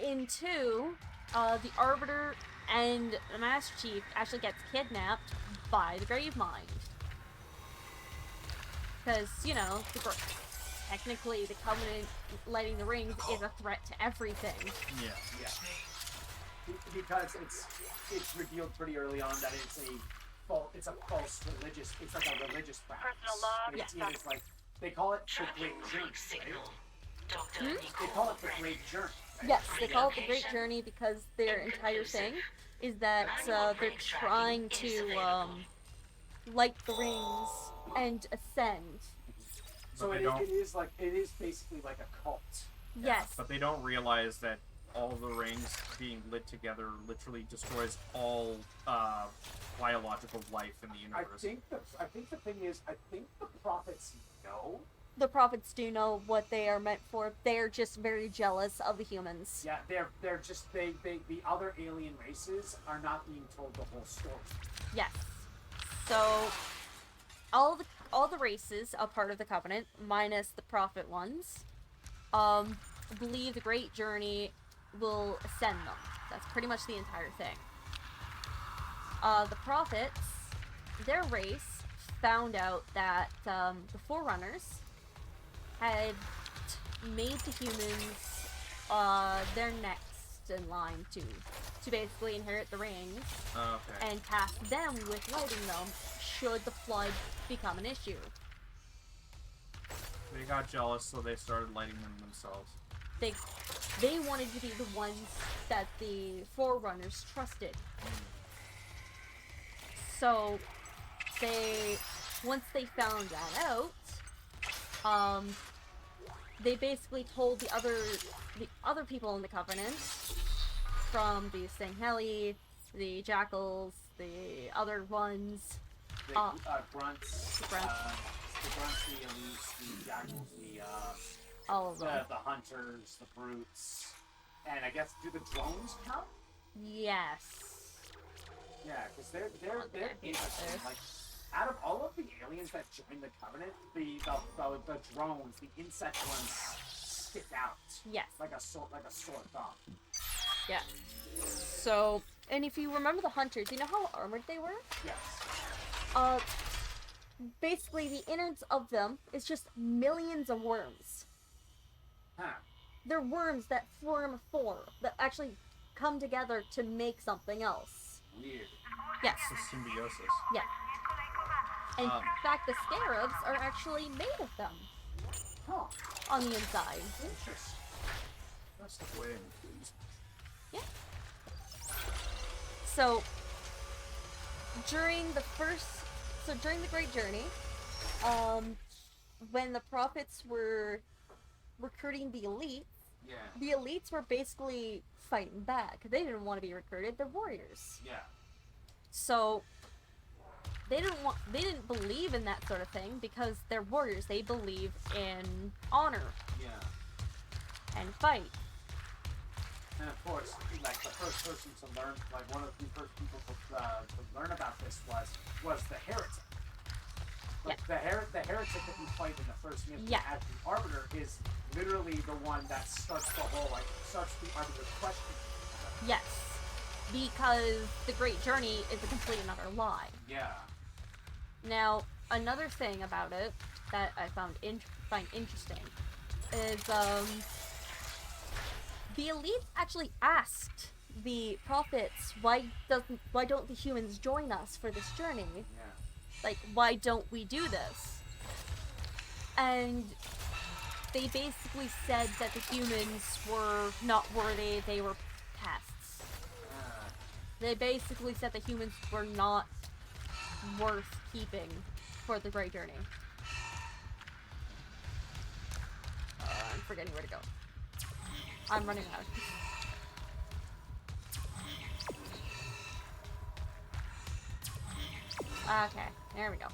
In 2, the Arbiter and the Master Chief actually gets kidnapped by the Grave Mind. Because, technically the Covenant lighting the rings is a threat to everything.
Yeah.
Yeah. Because it's revealed pretty early on that it's a false religious, it's like a religious practice.
Personal log.
And it's like, they call it the Great Journey, right?
Signal. Doctor
They call it the Great Journey.
Yes, they call it the Great Journey because their entire thing is that they're trying to light the rings and ascend.
So
But
it
they don't.
it is basically like a cult.
Yes.
But they don't realize that all the rings being lit together literally destroys all biological life in the universe.
I think the thing is, I think the prophets know.
The prophets do know what they are meant for. They're just very jealous of the humans.
Yeah, they're just the other alien races are not being told the whole story.
Yes. So all the races are part of the Covenant, minus the prophet ones, believe the Great Journey will ascend them. That's pretty much the entire thing. The prophets, their race, found out that the Forerunners had made the humans their next in line to basically inherit the rings
Okay.
and task them with lighting them should the flood become an issue.
They got jealous, so they started lighting them themselves.
They wanted to be the ones that the Forerunners trusted. So once they found that out, they basically told the other people in the Covenant, from the Sangheli, the Jackals, the other ones,
The grunts,
the grunts.
the grunts, the elites, the jackals,
all of them.
the hunters, the brutes, and I guess do the drones count?
Yes.
Yeah, because they're
Okay,
interesting.
there's-
Like, out of all of the aliens that joined the Covenant, the drones, the insect ones, stick out
Yes.
like a sore thumb.
Yeah. So, and if you remember the hunters, you know how armored they were?
Yes.
Basically the innards of them is just millions of worms.
Huh.
They're worms that form that actually come together to make something else.
Weird.
Yes.
It's a symbiosis.
Yeah. In
Um.
fact, the scarabs are actually made of them
Huh.
on the inside.
Interesting.
That's the way, please.
Yeah. So during the Great Journey, when the prophets were recruiting the elites,
Yeah.
the elites were basically fighting back. They didn't want to be recruited. They're warriors.
Yeah.
So they didn't believe in that sort of thing because they're warriors. They believe in honor
Yeah.
and fight.
And of course, like the first person to learn, like one of the first people to learn about this was the heretic. Like the heretic that you fight in the first mission
Yeah.
as the Arbiter is literally the one that starts the Arbiter question.
Yes, because the Great Journey is a complete and utter lie.
Yeah.
Now, another thing about it that I find interesting is the elite actually asked the prophets, why don't the humans join us for this journey?
Yeah.
Like, why don't we do this? And they basically said that the humans were not worthy, they were pests. They basically said the humans were not worth keeping for the Great Journey. I'm forgetting where to go. I'm running out. Okay, there we go.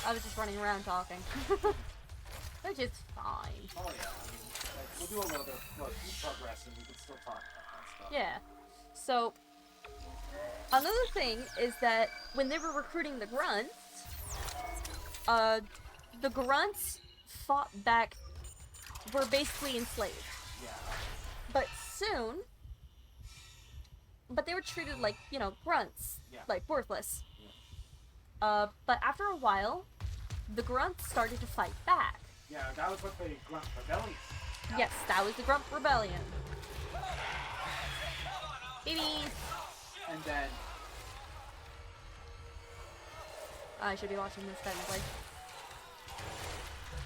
I was just running around talking. Which is fine.
Oh yeah. I mean, like, we'll do a little bit of keep progress and we can still talk about that stuff.
Yeah. So, another thing is that when they were recruiting the grunts fought back, were basically enslaved.
Yeah.
But they were treated like, grunts.
Yeah.
Like, worthless. But after a while, the grunts started to fight back.
Yeah, that was what the Grunt Rebellion.
Yes, that was the Grunt Rebellion. Babies!
And then
I should be watching this technically.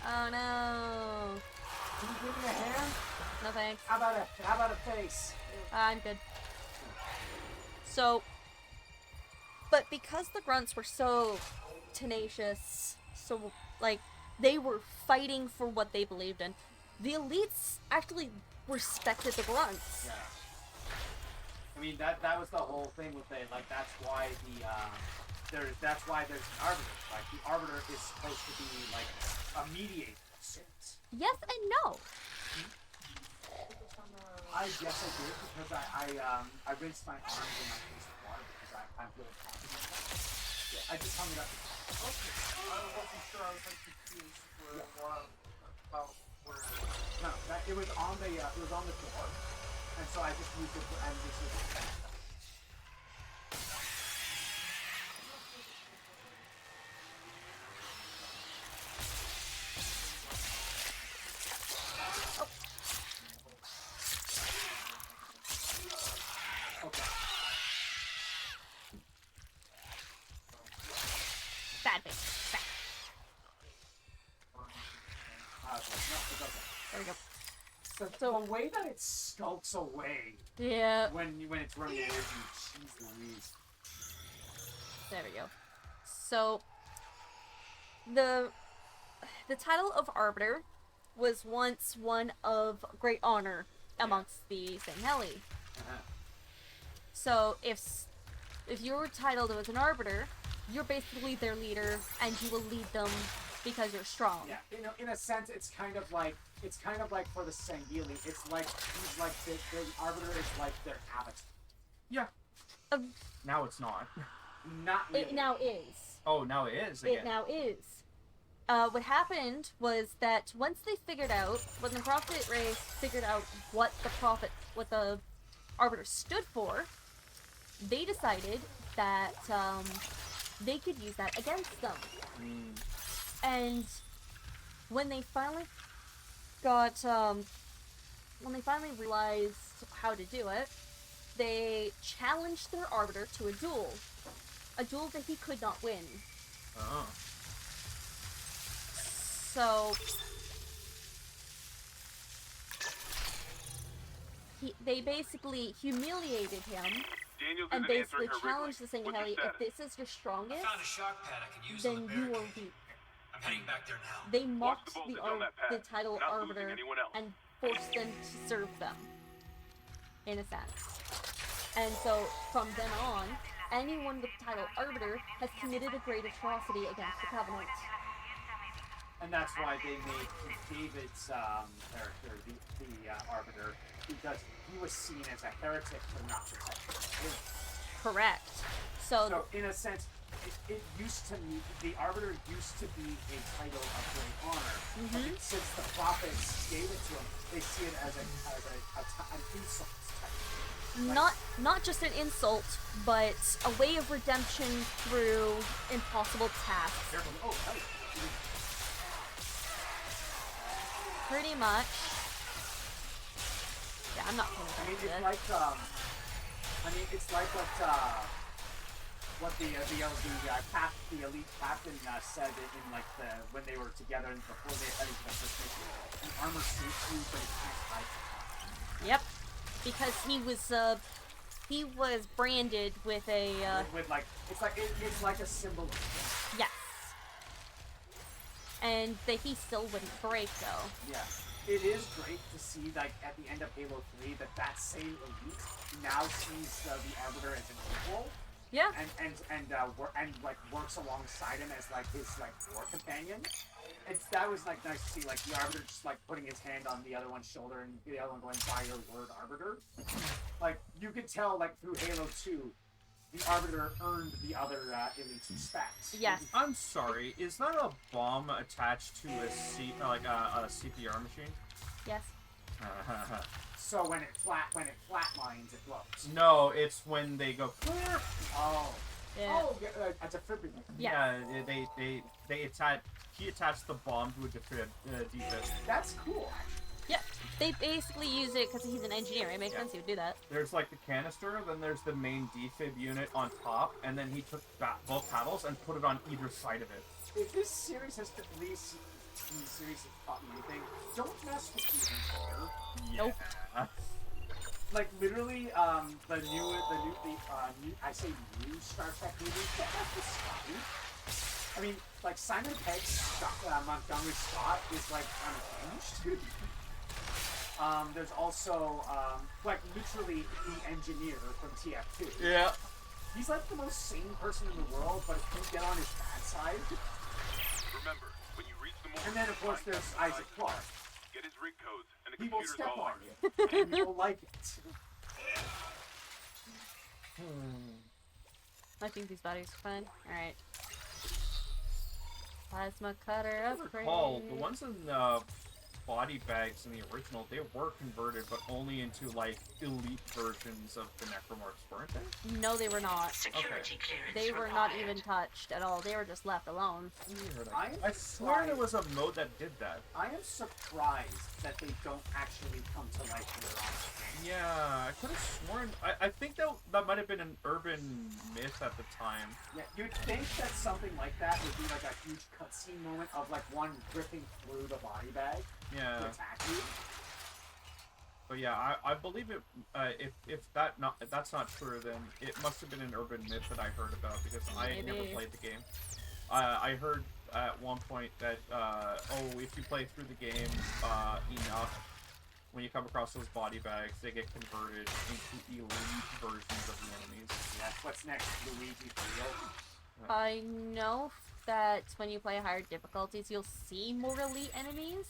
Oh no!
can you give me a hand?
No thanks.
How about a face?
I'm good. So, but because the grunts were so tenacious, so, like, they were fighting for what they believed in, the elites actually respected the grunts.
Yeah. I mean, that was the whole thing with it. Like, that's why that's why there's an arbiter. Like, the arbiter is supposed to be like a mediator of sorts.
Yes and no.
I guess I did because I rinsed my arms in my face with water because I'm really confident. Yeah, I just hung it up.
Okay. I wasn't sure. I was like confused for a while about where.
No, it was on the door, and so I just moved it and this is it. Okay.
Bad thing. Bad.
No, it's okay.
There we go.
So the way that it skulks away
Yeah.
when it's running away from you, jeez Louise.
There we go. So, the title of Arbiter was once one of great honor amongst the Sangheli.
Uh-huh.
So, if you were titled as an Arbiter, you're basically their leader, and you will lead them because you're strong.
Yeah, in a sense, it's kind of like for the Sangheli, it's like he's like the arbiter is like their avatar.
Yeah.
Um,
Now it's not.
Not really.
It now is.
Oh, now it is again.
It now is. What happened was that once they figured out, when the Prophet race figured out what the Arbiter stood for, they decided that they could use that against them. And when they finally realized how to do it, they challenged their Arbiter to a duel that he could not win.
Oh.
So they basically humiliated him and basically challenged the Sangheli, if this is your strongest,
I found a shock pad I can use
then
on the
you are
barricade.
weak.
I'm heading back there now.
They mocked
the voltage on that
the
pad.
title
Not
Arbiter
losing anyone else.
and forced them to serve them, in a sense. And so, from then on, anyone with the title Arbiter has committed a great atrocity against the Covenant.
And that's why they made David's character the arbiter, because he was seen as a heretic for not protecting the faith.
Correct. So
in a sense, it used to be, the arbiter used to be a title of great honor. But since the prophets gave it to him, they see it as an insult title.
not just an insult, but a way of redemption through impossible tasks.
Careful. Oh, hey.
Pretty much. Yeah, I'm not paying
I mean,
attention to
it's
this.
like it's like what the elite captain said in like when they were together and before they headed to the first mission. The armor suits you, but it can't hide.
Yep, because he was branded with a
With like it's like a symbol. Of
yes, and that he still wouldn't break though.
yeah. It is great to see, like, at the end of Halo 3, that same elite now sees the Arbiter as an equal,
Yeah,
and like works alongside him as like his like war companion. That was like nice to see, like the Arbiter just like putting his hand on the other one's shoulder and the other one going, "By your word, Arbiter." Like you could tell, like through Halo 2, the Arbiter earned the other elite's respect.
yes.
I'm sorry, is that a bomb attached to a CPR machine?
Yes.
So when it flatlines, it blows.
No, it's when they go clear.
Oh.
Yeah.
Oh, a defibrillator.
Yeah.
They attach. He attached the bomb to a defib.
That's cool.
Yeah. They basically use it because he's an engineer. It makes sense he would do that.
There's like the canister, then there's the main defib unit on top, and then he took both paddles and put it on either side of it.
If this series has at least TV series that taught me anything, don't mess with the engineer.
Nope.
Like literally, the new I say new Star Trek movie, don't mess with Scotty. I mean, like Simon Pegg's Montgomery Scott is like unhinged. There's also like literally the engineer from TF2.
Yeah.
He's like the most sane person in the world, but if you get on his bad side.
Remember, when you reach the moment,
And then of course there's Isaac Clarke.
get his rig codes and the
He will
computer's
step
all
on
ours.
you, and you will like it.
I think these bodies are fun. Alright. Plasma cutter
I
upgrade.
recall the ones in body bags in the original, they were converted, but only into like elite versions of the necromorphs, weren't they?
No, they were not.
Security clearance
They were not
required.
even touched at all. They were just left alone.
Weird.
I'm
I swear there was a mode that did that.
I am surprised that they don't actually come to life later on.
Yeah, I could have sworn. I think that might have been an urban myth at the time.
Yeah, you'd think that something like that would be like a huge cutscene moment of like one ripping through the body bag to
Yeah,
attack you.
but yeah, I believe it. If that's not true, then it must have been an urban myth that I heard about because I never
Maybe.
played the game. I heard at one point that if you play through the game enough, when you come across those body bags, they get converted into elite versions of the enemies.
Yeah, what's next? Luigi Field?
I know that when you play higher difficulties, you'll see more elite enemies.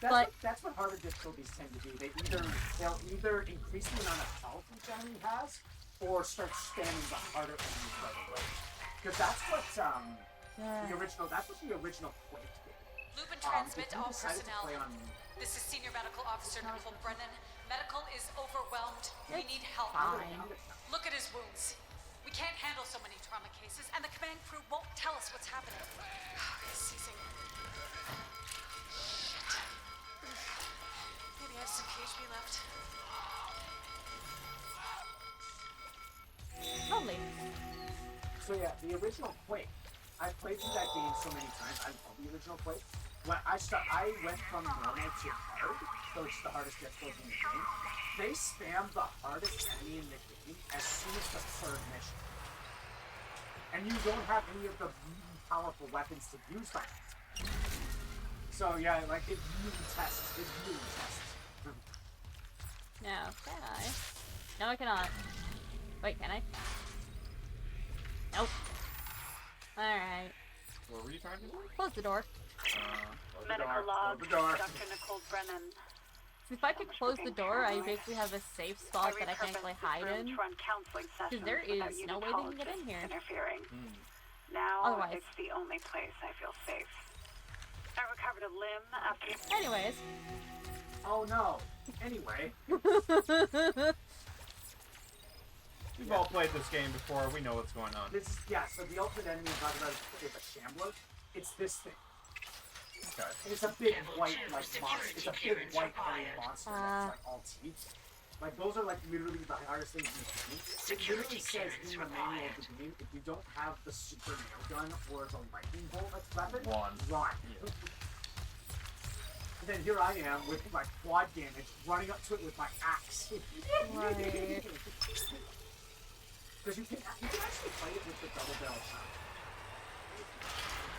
That's what harder difficulties tend to do. They'll either increase the amount of health each enemy has, or start spamming the harder enemies right away. Because that's what the original Quake did.
Loop and
If
transmit
you
all
decided to
personnel.
play on
This is Senior Medical Officer Nicole Brennan. Medical is overwhelmed. We need help.
Fine.
Look at his wounds. We can't handle so many trauma cases, and the command crew won't tell us what's happening. He's seizing. Shit. Maybe I have some PHP left.
Lovely.
So yeah, the original Quake. I played through that game so many times. I love the original Quake. When I went from normal to hard, so it's the hardest difficulty in the game. They spam the hardest enemy in the game as soon as the third mission. And you don't have any of the really powerful weapons to use by it. So yeah, like it really tests.
Now, can I? No, I cannot. Wait, can I? Nope. Alright.
What were you trying to do?
Close the door.
Medical log,
the door.
Dr. Nicole Brennan.
If I could close the door, I basically have a safe spot that I can actually hide in.
To run counseling sessions
Because there
without
is no way they can get in
unitologists
here.
interfering. Now
Otherwise.
it's the only place I feel safe. I recovered a limb after.
Anyways.
Oh no. Anyway.
We've all played this game before. We know what's going on.
This is so the ultimate enemy I'm talking about is a shambler. It's this thing.
Okay.
And it's a big
Level
white
2
like monster. It's a big
security
white
clearance
alien
required.
monster that's like all teeth. Like those are like literally the hardest things in the game. It literally
Security
says
clearance
in the manual of
required.
the game, if you don't have the super nail gun or the lightning bolt that's weapon,
Run.
run.
Yeah.
And then here I am with my quad damage running up to it with my axe.
Right.
Because you can actually play it with the double barrel shot.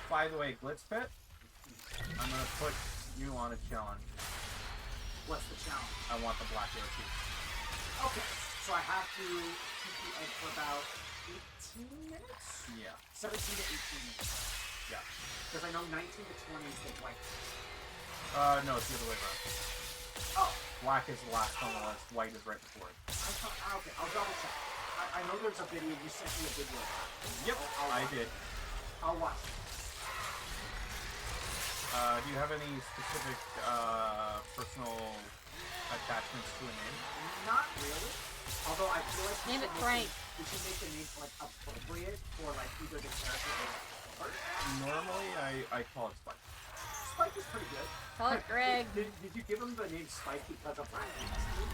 By the way, Glitzpit, I'm gonna put you on a challenge.
What's the challenge?
I want the black arrow too.
Okay, so I have to keep the egg for about 18 minutes?
Yeah.
17 to 18 minutes.
Yeah.
Because I know 19 to 20 is the white.
No, it's the other way around.
Oh,
Black is the last on the list. White is right before it.
okay, I'll double check. I know there's a video, you sent me a video.
Yep, I did.
I'll watch it.
Do you have any specific personal attachments to a name?
Not really. Although I feel like
Name it Frank.
we should make the name like appropriate for like either the character or the art.
Normally, I call it Spike.
Spike is pretty good.
Call it Greg.
Did you give him the name Spike because of Lackey Lester?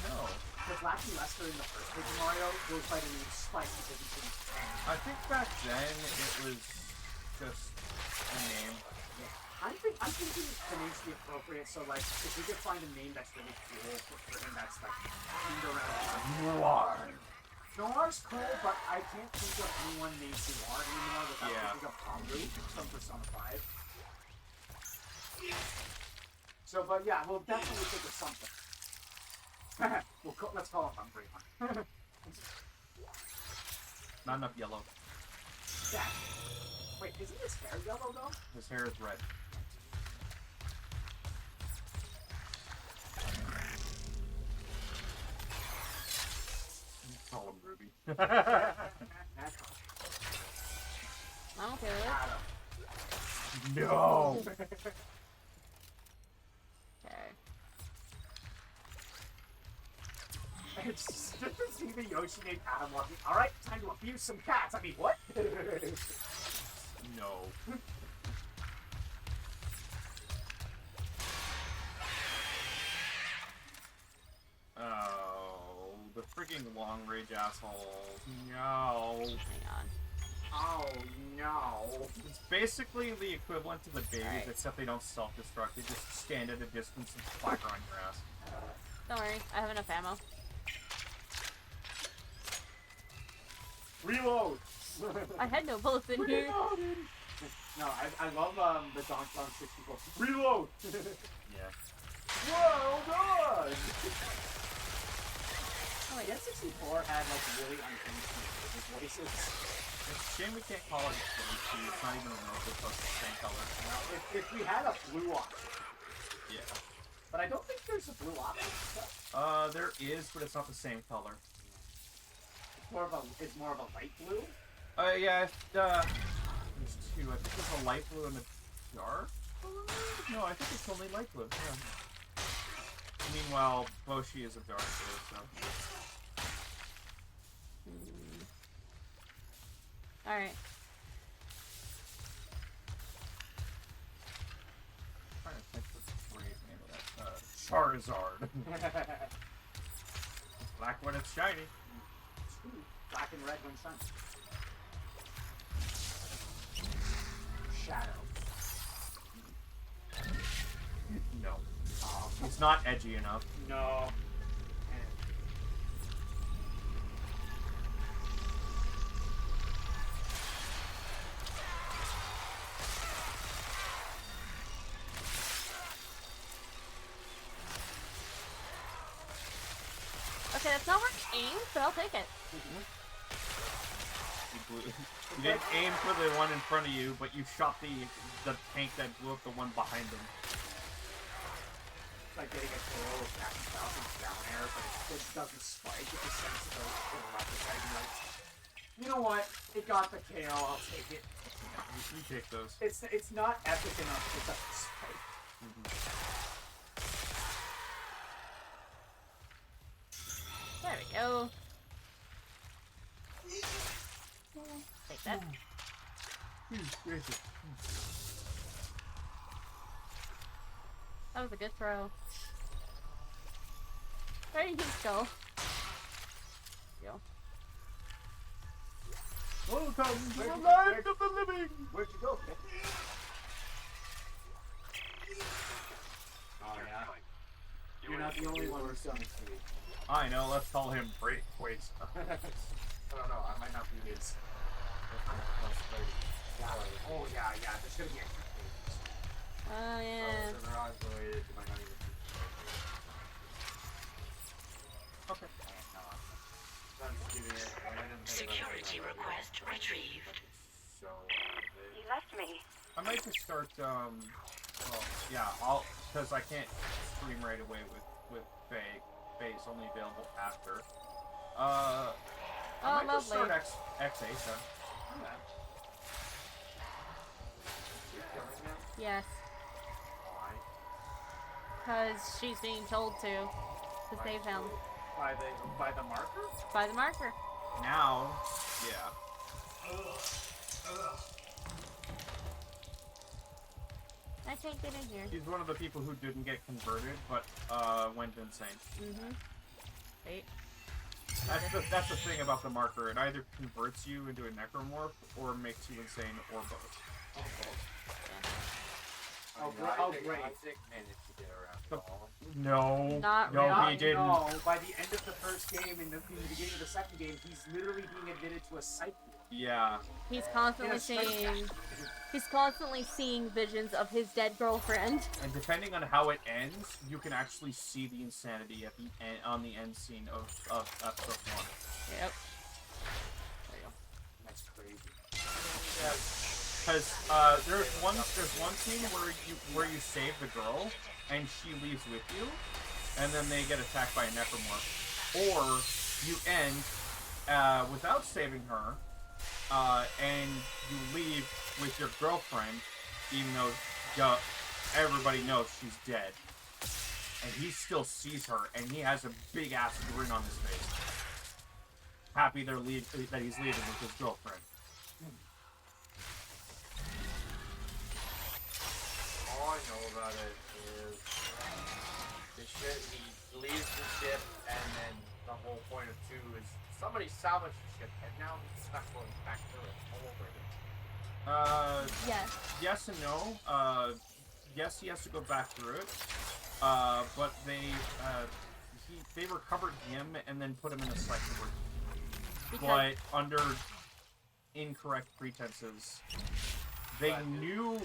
No.
Because Lackey Lester in the first Paper Mario goes by the name Spike because he's in
I think back then it was just a name.
I'm thinking the name should be appropriate. So like, if we could find a name that's really cool for him, that's like themed around.
Noir.
Noir's cool, but I can't think of anyone named Noir anymore without thinking of Palu from Persona 5. So, but yeah, we'll definitely think of something. Let's call it Hungry One.
Not enough yellow.
Yeah. Wait, isn't his hair yellow though?
His hair is red. Call him Ruby.
I'm okay with it.
No!
Okay.
It's just to see the Yoshi named Adam walking. Alright, time to abuse some cats. I mean, what?
No. Oh, the freaking long range assholes. No.
Hang on.
Oh no.
It's basically the equivalent to the babies,
Alright.
except they don't self-destruct. They just stand at a distance and splatter on your ass.
Don't worry, I have enough ammo.
Reload!
I had no bullets in here.
No, I love the Donkey Kong 64. Reload!
Yeah.
Well done!
Oh my
The N64 had like really unfinished voices.
It's a shame we can't call it Philly. It's not even a real good plus the same color.
If we had a blue option.
Yeah.
But I don't think there's a blue option.
There is, but it's not the same color.
It's more of a light blue?
Yeah, there's two. I think there's a light blue and a dark blue? No, I think it's only light blue. Yeah. Meanwhile, Boshi is a dark blue, so...
Alright.
I'm trying to think of the great name of that. Charizard. It's black when it's shiny.
Ooh, black and red when sun. Shadow.
No. It's not edgy enough.
No.
Okay, that's not where I aimed, but I'll take it.
You didn't aim for the one in front of you, but you shot the tank that blew up the one behind him.
It's like getting a KO with back and down air, but it doesn't spike. It just sends it over. You know what? It got the KO. I'll take it.
You take those.
It's not epic enough. It doesn't spike.
There we go. Take that. That was a good throw. Where did he go? Yo.
Welcome to the land of the living!
Where'd you go? Oh yeah. You're not the only one who's done this to me.
I know, let's call him Breakways.
I don't know, I might not be his. Oh yeah, there's gonna be extra pages.
Oh yeah.
So they're all related, you might not even
Okay.
Security request retrieved.
So,
You left me.
I might just start, well, yeah, because I can't stream right away with Faye. Faye's only available after. I might just start X8 then.
Yes.
why?
Because she's being told to save him.
By the marker?
By the marker.
Now, yeah.
I can't get in here.
He's one of the people who didn't get converted, but went insane.
Mm-hmm. Wait.
That's the thing about the marker. It either converts you into a necromorph or makes you insane, or both.
Great. Isaac managed to get around it all.
No.
Not
no,
really.
he didn't.
No, by the end of the first game, in the beginning of the second game, he's literally being admitted to a psych ward.
Yeah.
He's constantly
Yeah, straight
seeing. He's constantly seeing visions of his dead girlfriend.
And depending on how it ends, you can actually see the insanity at the end, on the end scene of episode 1.
Yep.
That's crazy.
Because there's one scene where you save the girl and she leaves with you, and then they get attacked by a necromorph, or you end without saving her, and you leave with your girlfriend, even though everybody knows she's dead, and he still sees her, and he has a big ass grin on his face, happy that he's leaving with his girlfriend.
All I know about it is the ship. He leaves the ship, and then the whole point of 2 is somebody salvaged the ship, and now he's stuck going back to it all over again.
Yes.
Yes and no. Yes, he has to go back through it. But they recovered him and then put him in a psych ward. But under incorrect pretenses. They knew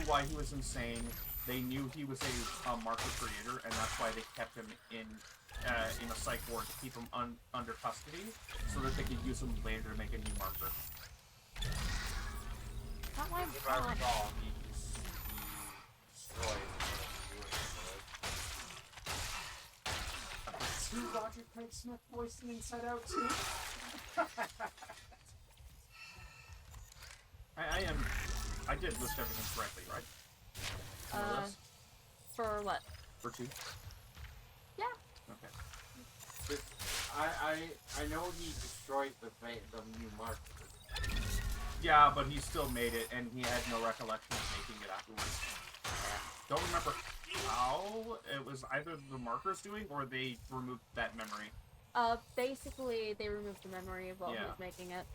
why he was insane. They knew he was a marker creator, and that's why they kept him in a psych ward to keep him under custody, so that they could use him later to make a new marker.
Not why
If I recall, he destroyed
See Roger Craig Smith voicing Inside Out too?
I did list everything correctly, right?
For what?
For 2?
Yeah.
Okay.
I know he destroyed the new mark.
Yeah, but he still made it, and he had no recollection of making it afterwards. Don't remember how it was either the markers doing, or they removed that memory.
Basically, they removed the memory of what was making it.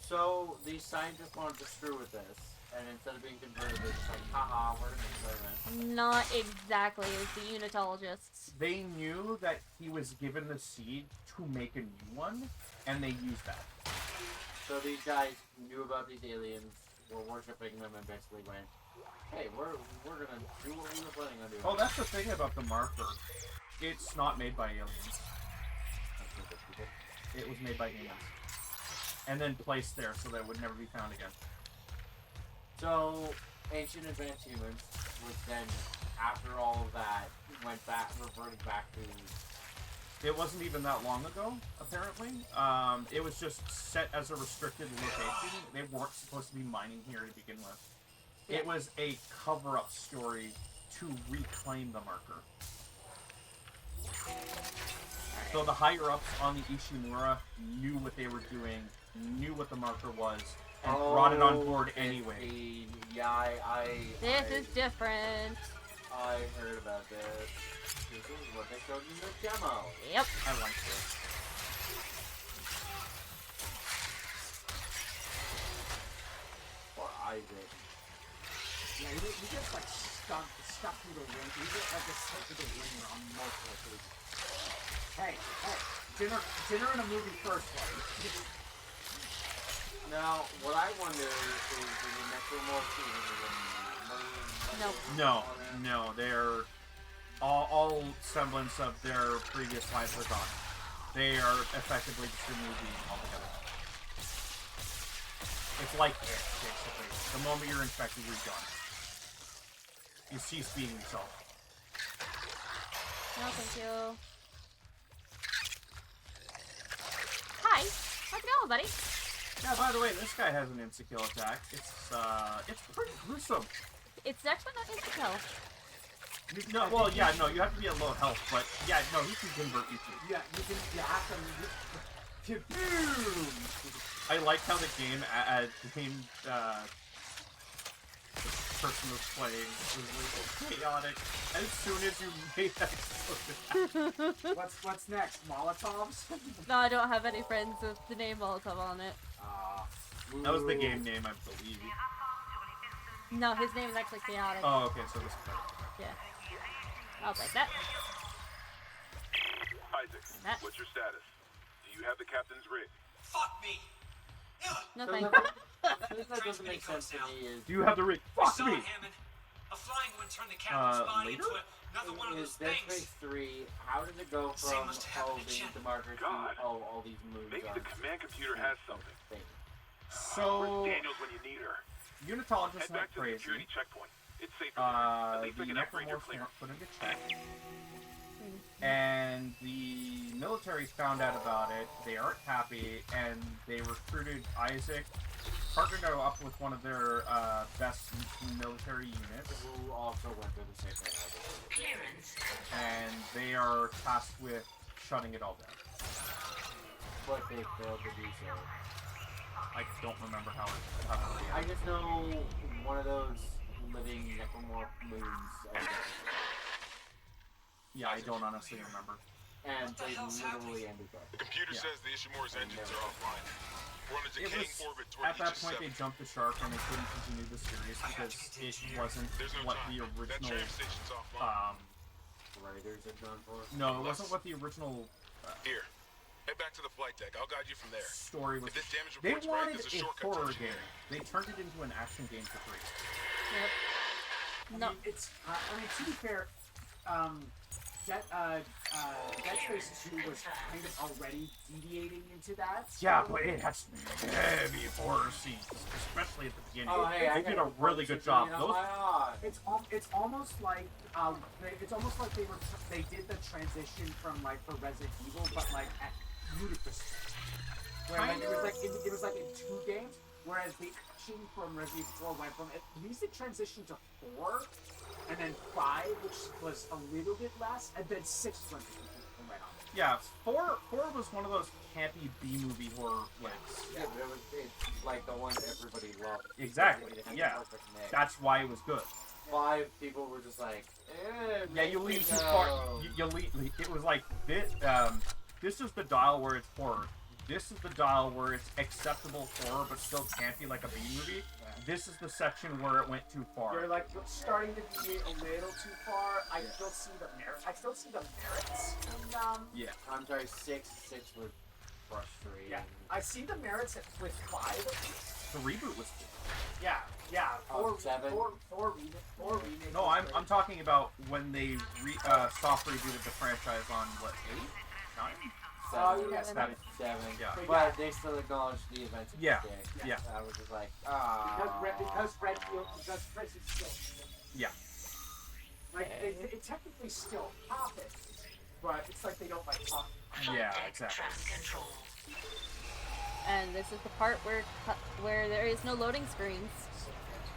So, these scientists wanted to screw with this, and instead of being converted, they're just like, haha, we're gonna experiment.
Not exactly, as the unitologists.
They knew that he was given the seed to make a new one, and they used that.
So these guys knew about these aliens, were worshipping them, and basically went, hey, we're gonna do what we were planning on doing.
Oh, that's the thing about the marker. It's not made by aliens. It was made by humans. And then placed there so that it would never be found again.
So, ancient advanced humans, which then, after all of that, reverted back to...
It wasn't even that long ago, apparently. It was just set as a restricted location. They weren't supposed to be mining here to begin with. It was a cover-up story to reclaim the marker. So the higher-ups on the Ishimura knew what they were doing, knew what the marker was, and brought it on board anyway.
This is different.
I heard about this. This is what they showed in the demo.
Yep.
I like this.
For Isaac.
Yeah, he gets like stuck through the ring. He gets like stuck through the ring on multiple occasions. Hey, dinner and a movie first, buddy.
Now, what I wonder is the necromorph
No, they're all semblance of their previous lives are gone. They are effectively just removed altogether. It's like it, basically. The moment you're infected, you're gone. You cease being yourself.
No, thank you. Hi, how's it going, buddy?
Yeah, by the way, this guy has an insta-kill attack. It's pretty gruesome.
It's actually not insta-kill.
You have to be at low health, but yeah, no, he can convert you to.
Yeah, you have to. Boom!
I like how the game, the person was playing was really chaotic. As soon as you made that explosion.
What's next? Molotovs?
No, I don't have any friends with the name Molotov on it.
That was the game name, I believe.
No, his name is actually Chaotic.
Oh, okay, so this.
Yeah. I'll take that.
Isaac,
That.
what's your status? Do you have the captain's rig?
Fuck me!
No
So
thank
that-
you.
the thing that doesn't make sense to me is
Do you have the rig?
We
Fuck
saw
me!
it, Hammond. A flying one turned the captain's body
later?
into another one of
is
those
Dead
things.
Space 3, how did it go
Same
from
must have happened to
being
Chen.
the marker to
God.
all these moves
Maybe
on
the command computer has something.
thing?
So,
Where's Daniels when you need her?
Unitologists
Head
went
back to the
crazy.
security checkpoint. It's safer there. At least
The
I can upgrade your
necromorphs
clearance.
weren't put into check. And the military found out about it. They aren't happy, and they recruited Isaac, partnered up with one of their best military units,
Who also went through the same thing as us.
Clearance.
and they are tasked with shutting it all down.
But they failed to do so.
I don't remember how it
I just know one of those living necromorph moves.
Yeah, I don't honestly remember.
And they literally ended that.
The computer
Yeah.
says the Ishimura's engines are offline. We're on a
It
decaying
was,
orbit toward
at that
Aegis
point,
7.
they jumped the shark and they couldn't continue the series because it wasn't
There's no
what
time.
the
That
original,
tram station's offline.
Writers have gone for.
no, it wasn't what the original
Here. Head back to the flight deck. I'll guide you from there.
story was.
If this damage
They
report's right,
wanted
there's a
a
shortcut to
horror
engineering.
game. They turned it into an action game for free.
Yep.
I
No.
mean, it's. I mean, to be fair, Dead Space 2 was kind of already deviating into that.
Yeah, but it has heavy horror scenes, especially at the beginning.
Oh, hey,
they did a really good job. Those,
It's almost like they did the transition from like the Resident Evil, but like at ludicrous. Where like, it was like in 2 games, whereas the action from Resident Evil 4 went from at least it transitioned to 4, and then 5, which was a little bit less, and then 6 went right on.
yeah, 4 was one of those campy B-movie horror flicks.
Yeah, but it's like the one everybody loved.
Exactly.
It had the
Yeah,
perfect mix.
that's why it was good.
5 people were just like,
Yeah, you lean too
no.
far. You lean. It was like this. This is the dial where it's horror. This is the dial where it's acceptable horror, but still campy like a B movie. This is the section where it went too far.
You're like starting to be a little too far. I still see the merit. I still see the merits in
Yeah.
I'm sorry, 6 was frustrating.
Yeah, I see the merits with 5 at least.
The reboot was.
Yeah.
Oh, 7?
Four remake.
No, I'm talking about when they soft rebooted the franchise on what 8, 9.
Oh, yes,
7.
Yeah.
But they still acknowledged the events of
Yeah,
the day.
yeah.
I was just like,
Because Red still.
Yeah.
Like it technically still happened, but it's like they don't like talk.
Yeah, exactly.
Trust control.
And this is the part where there is no loading screens.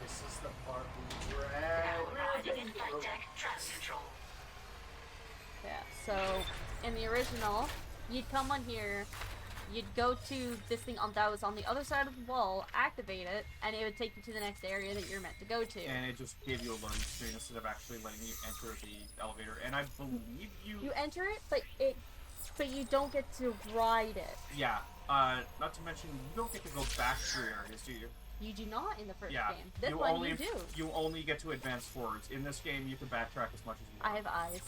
This is the part we were
Now
at.
arriving in flight deck. Trust control.
Yeah, so in the original, you'd come on here, you'd go to this thing that was on the other side of the wall, activate it, and it would take you to the next area that you're meant to go to.
And it just gave you a loading screen instead of actually letting you enter the elevator. And I believe
You enter it, but you don't get to ride it.
Yeah. Not to mention, you don't get to go back through areas, do you?
You do not in the first
Yeah.
game. This one you do.
You only get to advance forwards. In this game, you can backtrack as much as you
I
want.
have eyes.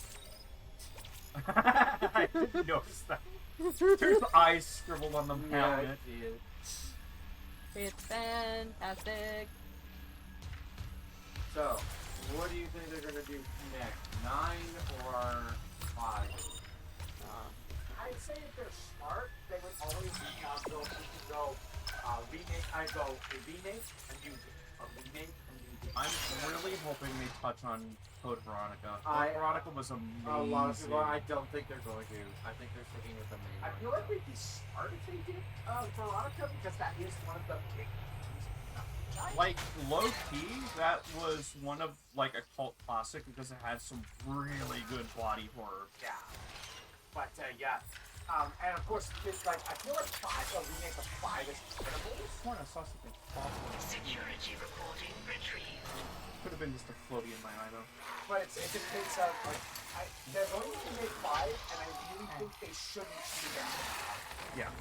I didn't notice that. There's eyes scribbled on the
yeah,
helmet.
It's fantastic.
So, what do you think they're gonna do next? 9 or 5?
I'd say if they're smart, they would always go remake. I go a remake, a new game, a remake, a new game.
I'm really hoping they touch on Code Veronica.
I-
Code Veronica was amazing.
A lot of people, I don't think they're going to. I think they're sticking with the main
I
one.
feel like they'd be smart if they did Veronica because that is one of the big things.
Like, low key, that was one of, like, a cult classic because it had some really good body horror.
Yeah. But yeah. And of course, it's like I feel like 5, a remake of 5 is incredible.
I saw something awful.
Security reporting retrieved.
Could have been just a floaty in my eye, though.
But it's a case of like they're going to make 5, and I really think they shouldn't do that.
Yeah.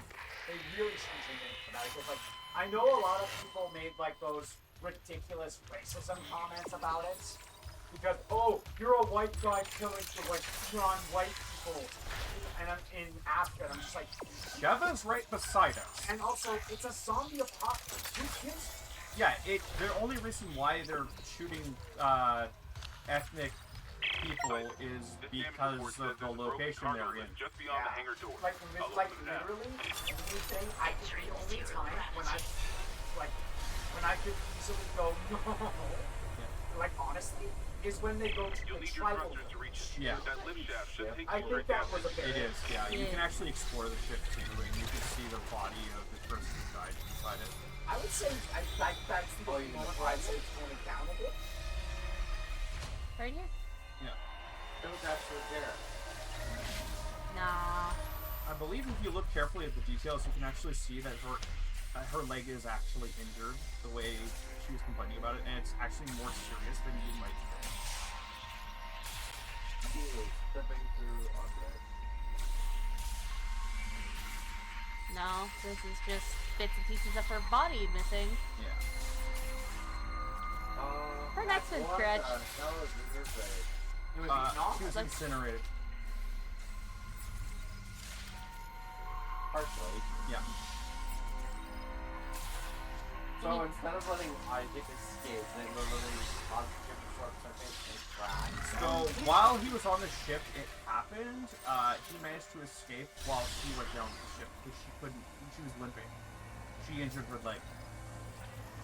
They really shouldn't do that because like I know a lot of people made like those ridiculous racism comments about it. Because, oh, you're a white guy killing like non-white people in Africa. And I'm just like,
Sheva's right beside us.
and also, it's a zombie apocalypse. Who gives?
Yeah, the only reason why they're shooting ethnic people is because of the location they're in.
Just beyond the hangar door.
Like literally, anything. I could the only time when I could easily go no. Like honestly, is when they go to
You'll
the
need your
tribal.
thrusters to reach
Yeah.
that lift shaft. Should take
I
you
think
right
that
down
was a
there.
bit.
It is, yeah. You
Yeah.
can actually explore the ship too, and you can see the body of the person who died inside it.
I would say that's the only moment where I'd say it's going down a bit.
Right here?
It was actually there.
Nah.
I believe if you look carefully at the details, you can actually see that her leg is actually injured the way she was complaining about it, and it's actually more serious than you might think.
She was stepping through on that.
No, this is just bits and pieces of her body missing.
Yeah.
Her neck's been
What
stretched.
the hell is in your face?
It was eaten off.
She was
Like-
incinerated.
Partially.
Yeah.
So instead of letting Isaac escape, they literally caused him to short circuit and crash.
So while he was on the ship, it happened. He managed to escape while she went down the ship because she couldn't. She was limping. She injured her leg.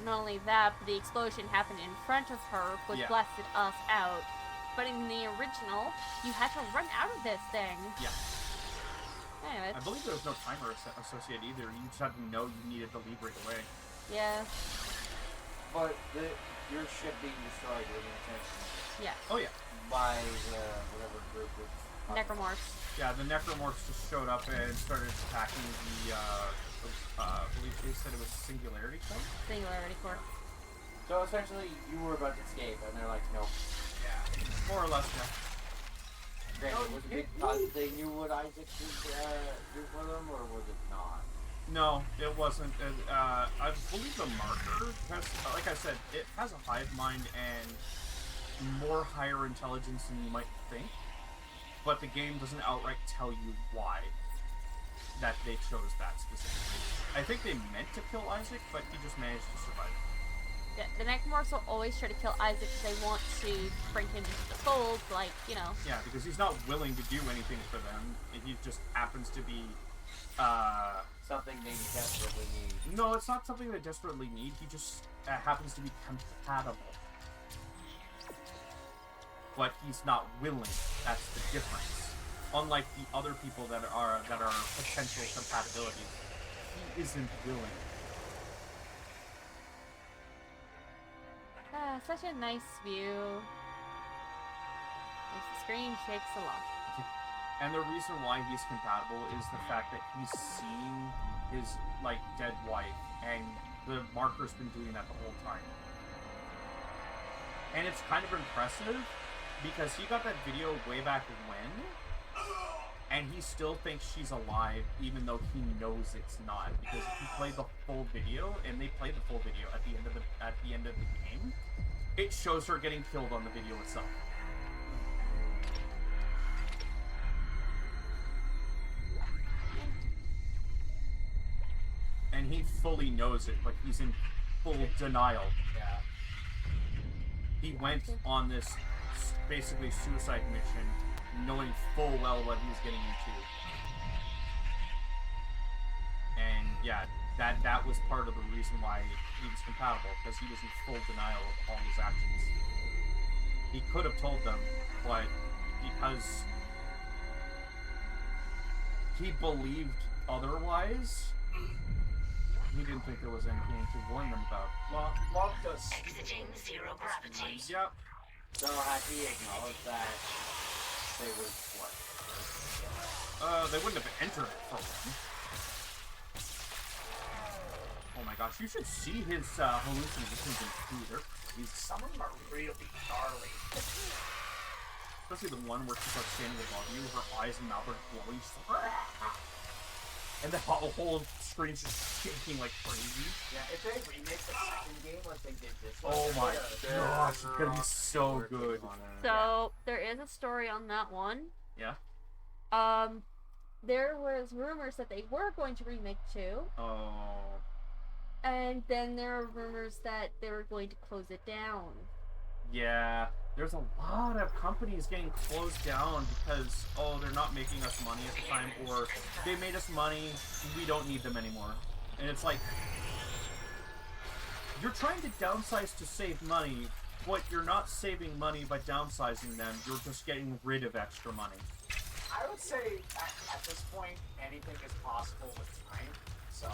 Not only that, but the explosion happened in front of her, which
Yeah.
blasted us out. But in the original, you had to run out of this thing.
Yeah.
Anyway,
I believe there was no timer associated either. You just had to know you needed to leave right away.
yeah,
But your ship being destroyed was intentional
yeah.
Oh yeah.
by the whatever group was.
Necromorphs.
Yeah, the necromorphs just showed up and started attacking the. I believe they said it was Singularity Core.
Singularity Core.
So essentially, you were about to escape, and they're like, nope.
Yeah. More or less, yeah.
Granted, was it because they knew what Isaac would do for them, or was it not?
No, it wasn't. I believe the marker has, like I said, it has a hive mind and more higher intelligence than you might think. But the game doesn't outright tell you why that they chose that specifically. I think they meant to kill Isaac, but he just managed to survive.
Yeah, the Necromorphs will always try to kill Isaac because they want to bring him into the fold, like, you know.
Yeah, because he's not willing to do anything for them. He just happens to be,
Something they desperately need.
No, it's not something they desperately need. He just happens to be compatible. But he's not willing. That's the difference. Unlike the other people that are potential compatibilities, he isn't willing.
Such a nice view. The screen shakes a lot.
And the reason why he's compatible is the fact that he's seeing his, like, dead wife, and the marker's been doing that the whole time. And it's kind of impressive, because he got that video way back when, and he still thinks she's alive, even though he knows it's not. Because if you play the full video, and they play the full video at the end of the game, it shows her getting killed on the video itself. And he fully knows it, but he's in full denial.
Yeah.
He went on this basically suicide mission, knowing full well what he was getting into. And yeah, that was part of the reason why he was compatible, because he was in full denial of all his actions. He could have told them, but because he believed otherwise, he didn't think there was anything to warn them about.
Love does.
Exiting zero gravity.
Yep.
So had he acknowledged that they would what?
They wouldn't have entered it for one. Oh my gosh, you should see his hallucinations in food.
Some of them are really gnarly.
Especially the one where she's like standing above you, her eyes and mouth are glowing. She's like, and the whole screen's just shaking like crazy.
Yeah, if they remake the second game like they did this one,
Oh my
they're
gosh, it's gonna be so
Working
good.
on it.
So there is a story on that one.
Yeah.
There was rumors that they were going to remake 2,
Oh.
and then there are rumors that they were going to close it down.
Yeah. There's a lot of companies getting closed down because, oh, they're not making us money at the time, or they made us money, we don't need them anymore. And it's like, you're trying to downsize to save money, but you're not saving money by downsizing them, you're just getting rid of extra money.
I would say at this point anything is possible with time. So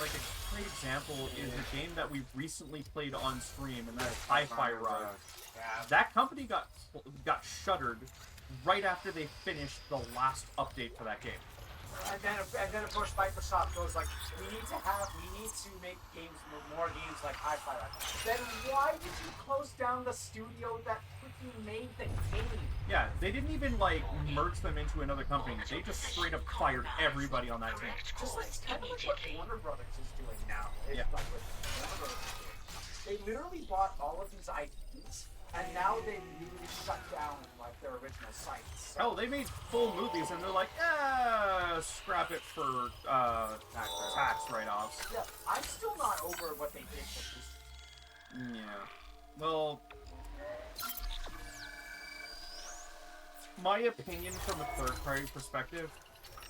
Like a great example is a game that we recently played on stream, and that's Hi-Fi Rush.
yeah,
That company got shuttered right after they finished the last update for that game.
and then of course Microsoft goes like, we need to make games, more games like Hi-Fi Rush. Then why did you close down the studio that freaking made the game?
Yeah, they didn't even like merge them into another company. They just straight up fired everybody on that team.
Just like kind of like what Warner Brothers is doing now. It's
Yeah.
like what Warner Brothers is doing. They literally bought all of these IPs, and now they literally shut down like their original sites.
Hell, they made full movies, and they're like, scrap it for tax write-offs.
Yeah, I'm still not over what they did with this.
Yeah. Well, my opinion from a third-party perspective,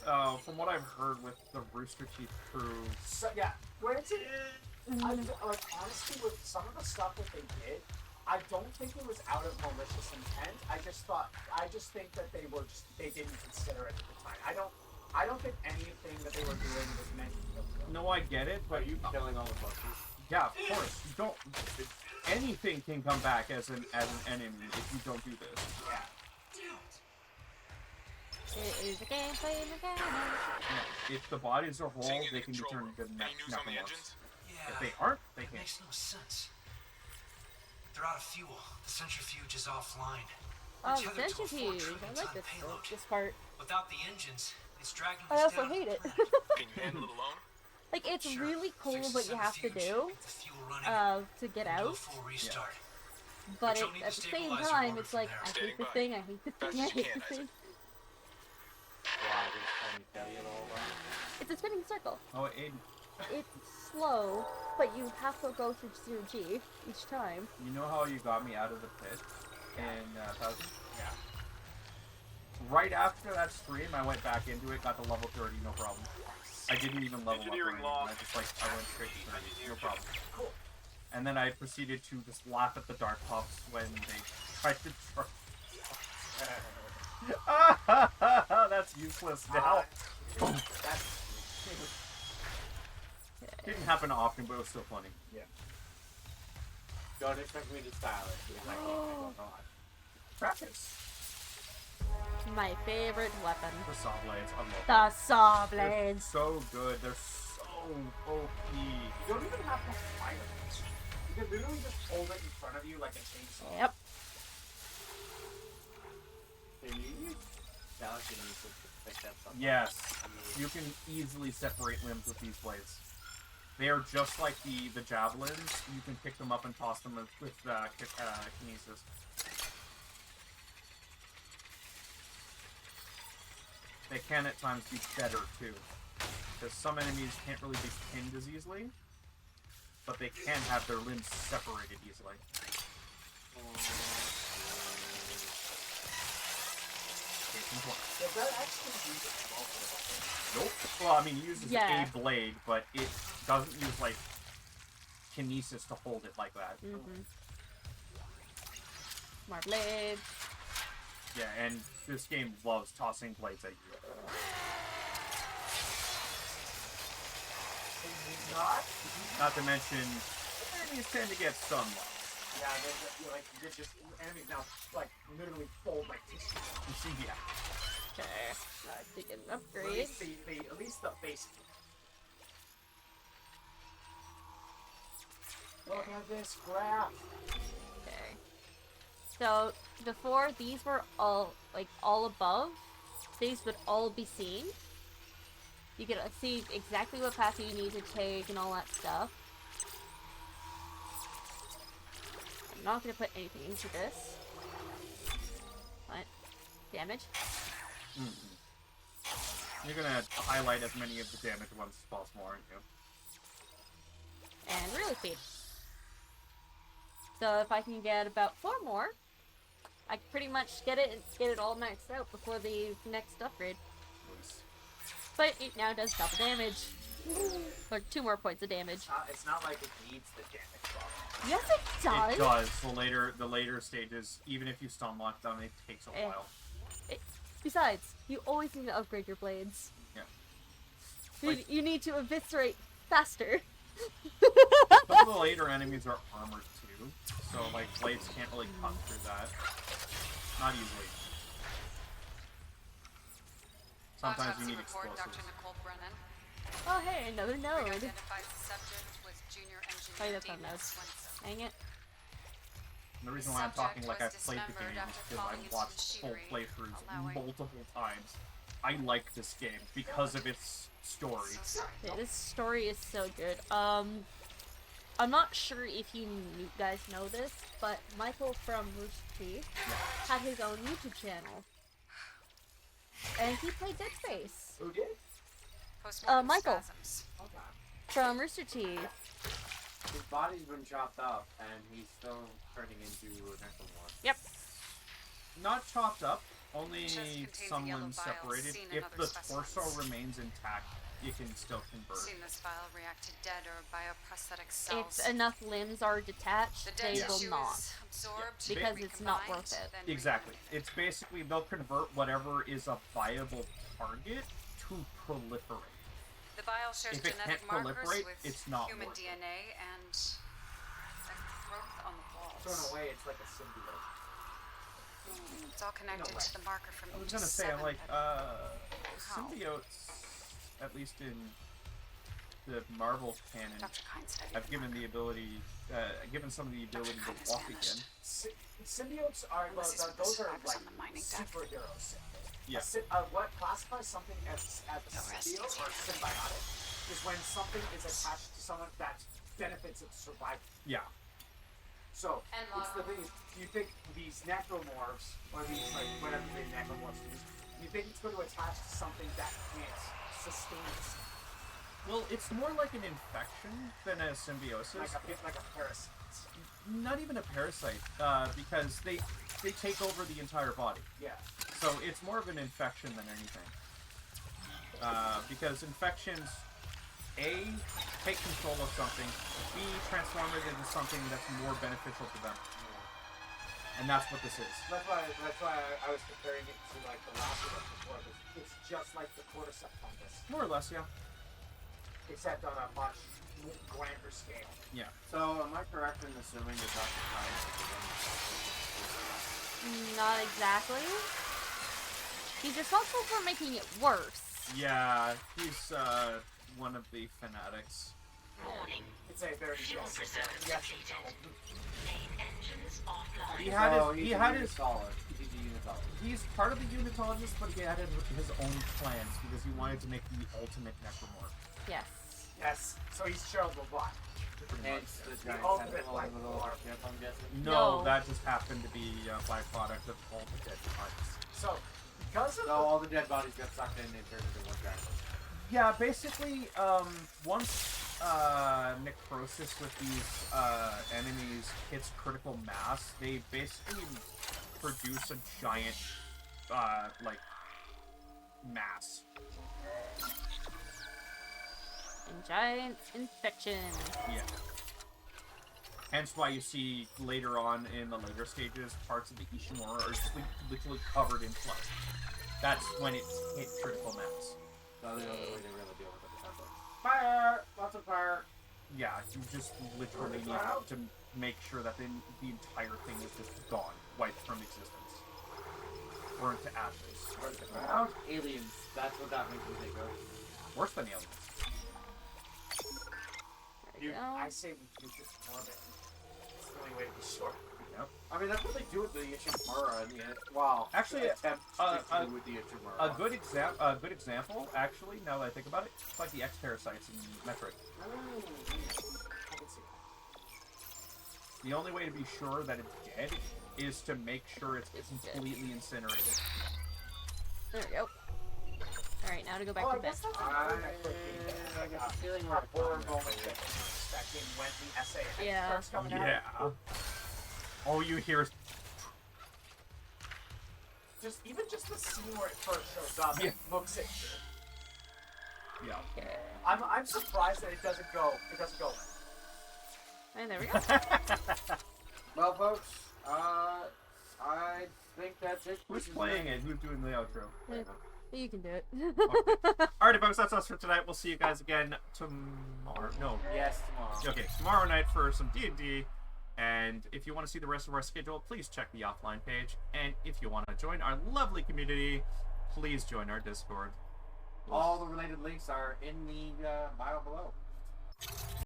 from what I've heard with the Rooster Teeth crew,
So yeah, granted, like honestly, with some of the stuff that they did, I don't think it was out of malicious intent. I just think that they didn't consider it at the time. I don't think anything that they were doing was meant to kill them.
no, I get it,
Are
but
you killing all the monkeys?
yeah, of course, you don't. Anything can come back as an enemy if you don't do this.
Yeah.
It is a gameplay mechanic.
Yeah, if the bodies are whole,
Seeing in
they
the
can be
control
turned into
room. Any news on the
necromorphs.
engines?
Yeah.
If they aren't, they
It
can't.
makes no sense. They're out of fuel. The centrifuge is offline.
Oh,
We're tethered to a 4
centrifuge. I
trillion
like
ton
this
payload.
this part.
Without the engines, it's dragging
I
us
also
down
hate
to
it.
the planet.
Can you handle it alone?
Like, it's
Sure.
really cool
Fix the
what you have to
centrifuge,
do
get the fuel running,
to get
and do a
out,
full restart.
but
you'll need
at
the
the same
stabilizer
time,
motor
it's
from
like,
there.
I hate
Standing
the
by.
thing, I hate the
Fast
thing, I
as you
hate
can,
the thing.
Why? They just tell me tell you all about it?
It's a spinning circle.
Oh, Aiden,
It's slow, but you have to go through 0G each time.
you know how you got me out of the pit in Thousand?
Yeah.
Right after that stream, I went back into it, got to level 30, no problem. I didn't even level up or
Engineering
anything.
log.
I just I went straight to 30, no problem.
Cool.
And then I proceeded to just laugh at the Dark Puffs when they tried to charge. That's useless now.
That's
Didn't happen often, but it was still funny.
Don't expect me to style it. Because I can't go on.
Practice.
My favorite weapon.
The saw blades, I love
The saw
them. They're
blades.
so good. They're so OP.
You don't even have to fight it. You can literally just hold it in front of you like a chainsaw.
Yep.
Can you use telekinesis to pick that stuff up?
Yes, you can easily separate limbs with these blades. They are just like the javelins. You can pick them up and toss them with kinesis. They can at times be better too, because some enemies can't really be pinned as easily, but they can have their limbs separated easily. Case in point.
Does that actually use it well for the weapon?
Nope. Well, I mean, it uses
Yeah.
a blade, but it doesn't use, like, kinesis to hold it like that.
More blades.
Yeah, and this game loves tossing blades at you. Not to mention, enemies tend to get stun locked.
Yeah, they're just enemies now like literally fold like tissue.
You see, yeah.
Okay. To get an
At
upgrade.
least at least the base. Look at this graph.
Okay. So before these were all above, these would all be seen. You can see exactly what path you need to take and all that stuff. I'm not gonna put anything into this. What? Damage?
You're gonna highlight as many of the damage ones as possible, aren't you?
And really speed. So if I can get about 4 more, I can pretty much get it all maxed out before the next upgrade. But it now does double damage. Or 2 more points of damage.
It's not like it needs the damage buff.
Yes, it does.
It does. The later stages, even if you stun lock them, it takes a while.
Besides, you always need to upgrade your blades.
Yeah.
You need to eviscerate faster.
Some of the later enemies are armored too, so like blades can't really cut through that. Not easily. Sometimes you need explosives.
Dr. Nicole Brennan.
Oh hey, another node.
Identifies the subject was junior
Oh,
engineer
that's not
David
nodes.
Swenson.
Dang it.
And the reason why I'm talking like I've played the game is because I've watched full playthroughs multiple times. I like this game because of its story.
Yeah, this story is so good. I'm not sure if you guys know this, but Michael from Rooster Teeth had his own YouTube channel. And he played Dead Space.
Who did?
Michael.
Okay.
From Rooster Teeth.
His body's been chopped up, and he's still turning into a necromorph.
Yep.
Not chopped up, only
contains a
someone
yellow vial
separated.
seen in
If
other
the
specimens.
torso remains intact, it can still convert.
Seen this vial react to dead or bioprosthetic cells.
If enough limbs are detached,
The
they
dead
will
tissue
not.
is absorbed,
Because it's not
recombined,
worth it.
then
Exactly. It's basically they'll convert whatever is a viable target to proliferate.
the vial shares
If it
genetic
can't
markers
proliferate,
with
it's not
human
worth it.
DNA and growth on the walls.
So in a way, it's like a symbiote.
It's all connected
No way.
to the marker from
I was
each
gonna say, I'm like,
How?
symbiotes, at least in the Marvel canon,
Dr. Kyne studied
have given the ability, given some of the ability to walk again.
Symbiotes are those are like
on the mining deck.
superheroes.
Yeah.
What classifies something as a symbiote or symbiotic is when something is attached to someone that benefits its survival.
Yeah.
So
And
it's the thing is, you think these necromorphs or these like whatever the necromorphs use, you think it's going to attach to something that can't sustain itself,
Well, it's more like an infection than a symbiosis.
like a parasite.
Not even a parasite, because they take over the entire body.
Yeah.
So it's more of an infection than anything. Because infections, A, take control of something, B, transform it into something that's more beneficial to them. And that's what this is.
That's why I was comparing it to like the last of us before. It's just like the cordyceps fungus,
More or less, yeah.
except on a much grander scale.
Yeah.
So, am I correct in assuming that Dr. Kyne is
Not exactly. He's responsible for making it worse.
Yeah, he's, one of the fanatics.
Warning.
It's a very
Fuel
yes.
reserves
Yes.
depleted. Main engines offline.
He had
So
his,
he's
he
a
had his,
unitologist. He's a unitologist.
he's part of the unitologists, but he had his own plans because he wanted to make the ultimate necromorph.
Yes.
Yes. So he's Charles LeBlanc.
Hence the giant
ultimate
tentacle in the middle of
life
our ship, I'm guessing.
No,
No.
that just happened to be a byproduct of all the dead bodies.
So because of
So all the dead bodies got sucked in and turned into one giant monster.
Yeah, basically, once necrosis with these enemies hits critical mass, they basically produce a giant, like, mass.
And giant infection.
Yeah. Hence why you see later on in the later stages, parts of the Ishimura are just literally covered in blood. That's when it's hit critical mass.
So the only way they really deal with it is that.
fire, lots of fire.
Yeah, you just literally need to make sure that the entire thing is just gone, wiped from existence. Burnt to ashes.
Aliens. That's what that makes me think of.
Worse than aliens.
There we go.
I say we do just more of it. It's the only way to be sure.
Yep.
I mean, that's what they do with the Ishimura. Wow.
Actually,
attempt to do with the Ishimura.
A good example, actually, now that I think about it, it's like the X-Parasites in Metroid.
I can see that.
The only way to be sure that it's dead is to make sure it's completely incinerated.
There we go. Alright, now to go back
Oh, I
to bed.
guess that's
I got a feeling
our
we're
horror
done
moment
there.
that you're expecting when the essay
Yeah.
starts coming out.
Yeah. All you hear is...
Even just the scene where it first shows up and looks at you.
Yeah.
Okay.
I'm surprised that it doesn't go.
And there we go.
Well, folks, I think that's it.
Who's playing it? Who's doing the outro?
You can do it.
Alrighty, folks, that's us for tonight. We'll see you guys again tomorrow. No.
Yes, tomorrow.
Okay, tomorrow night for some D&D. And if you want to see the rest of our schedule, please check the offline page. And if you want to join our lovely community, please join our Discord.
All the related links are in the bio below.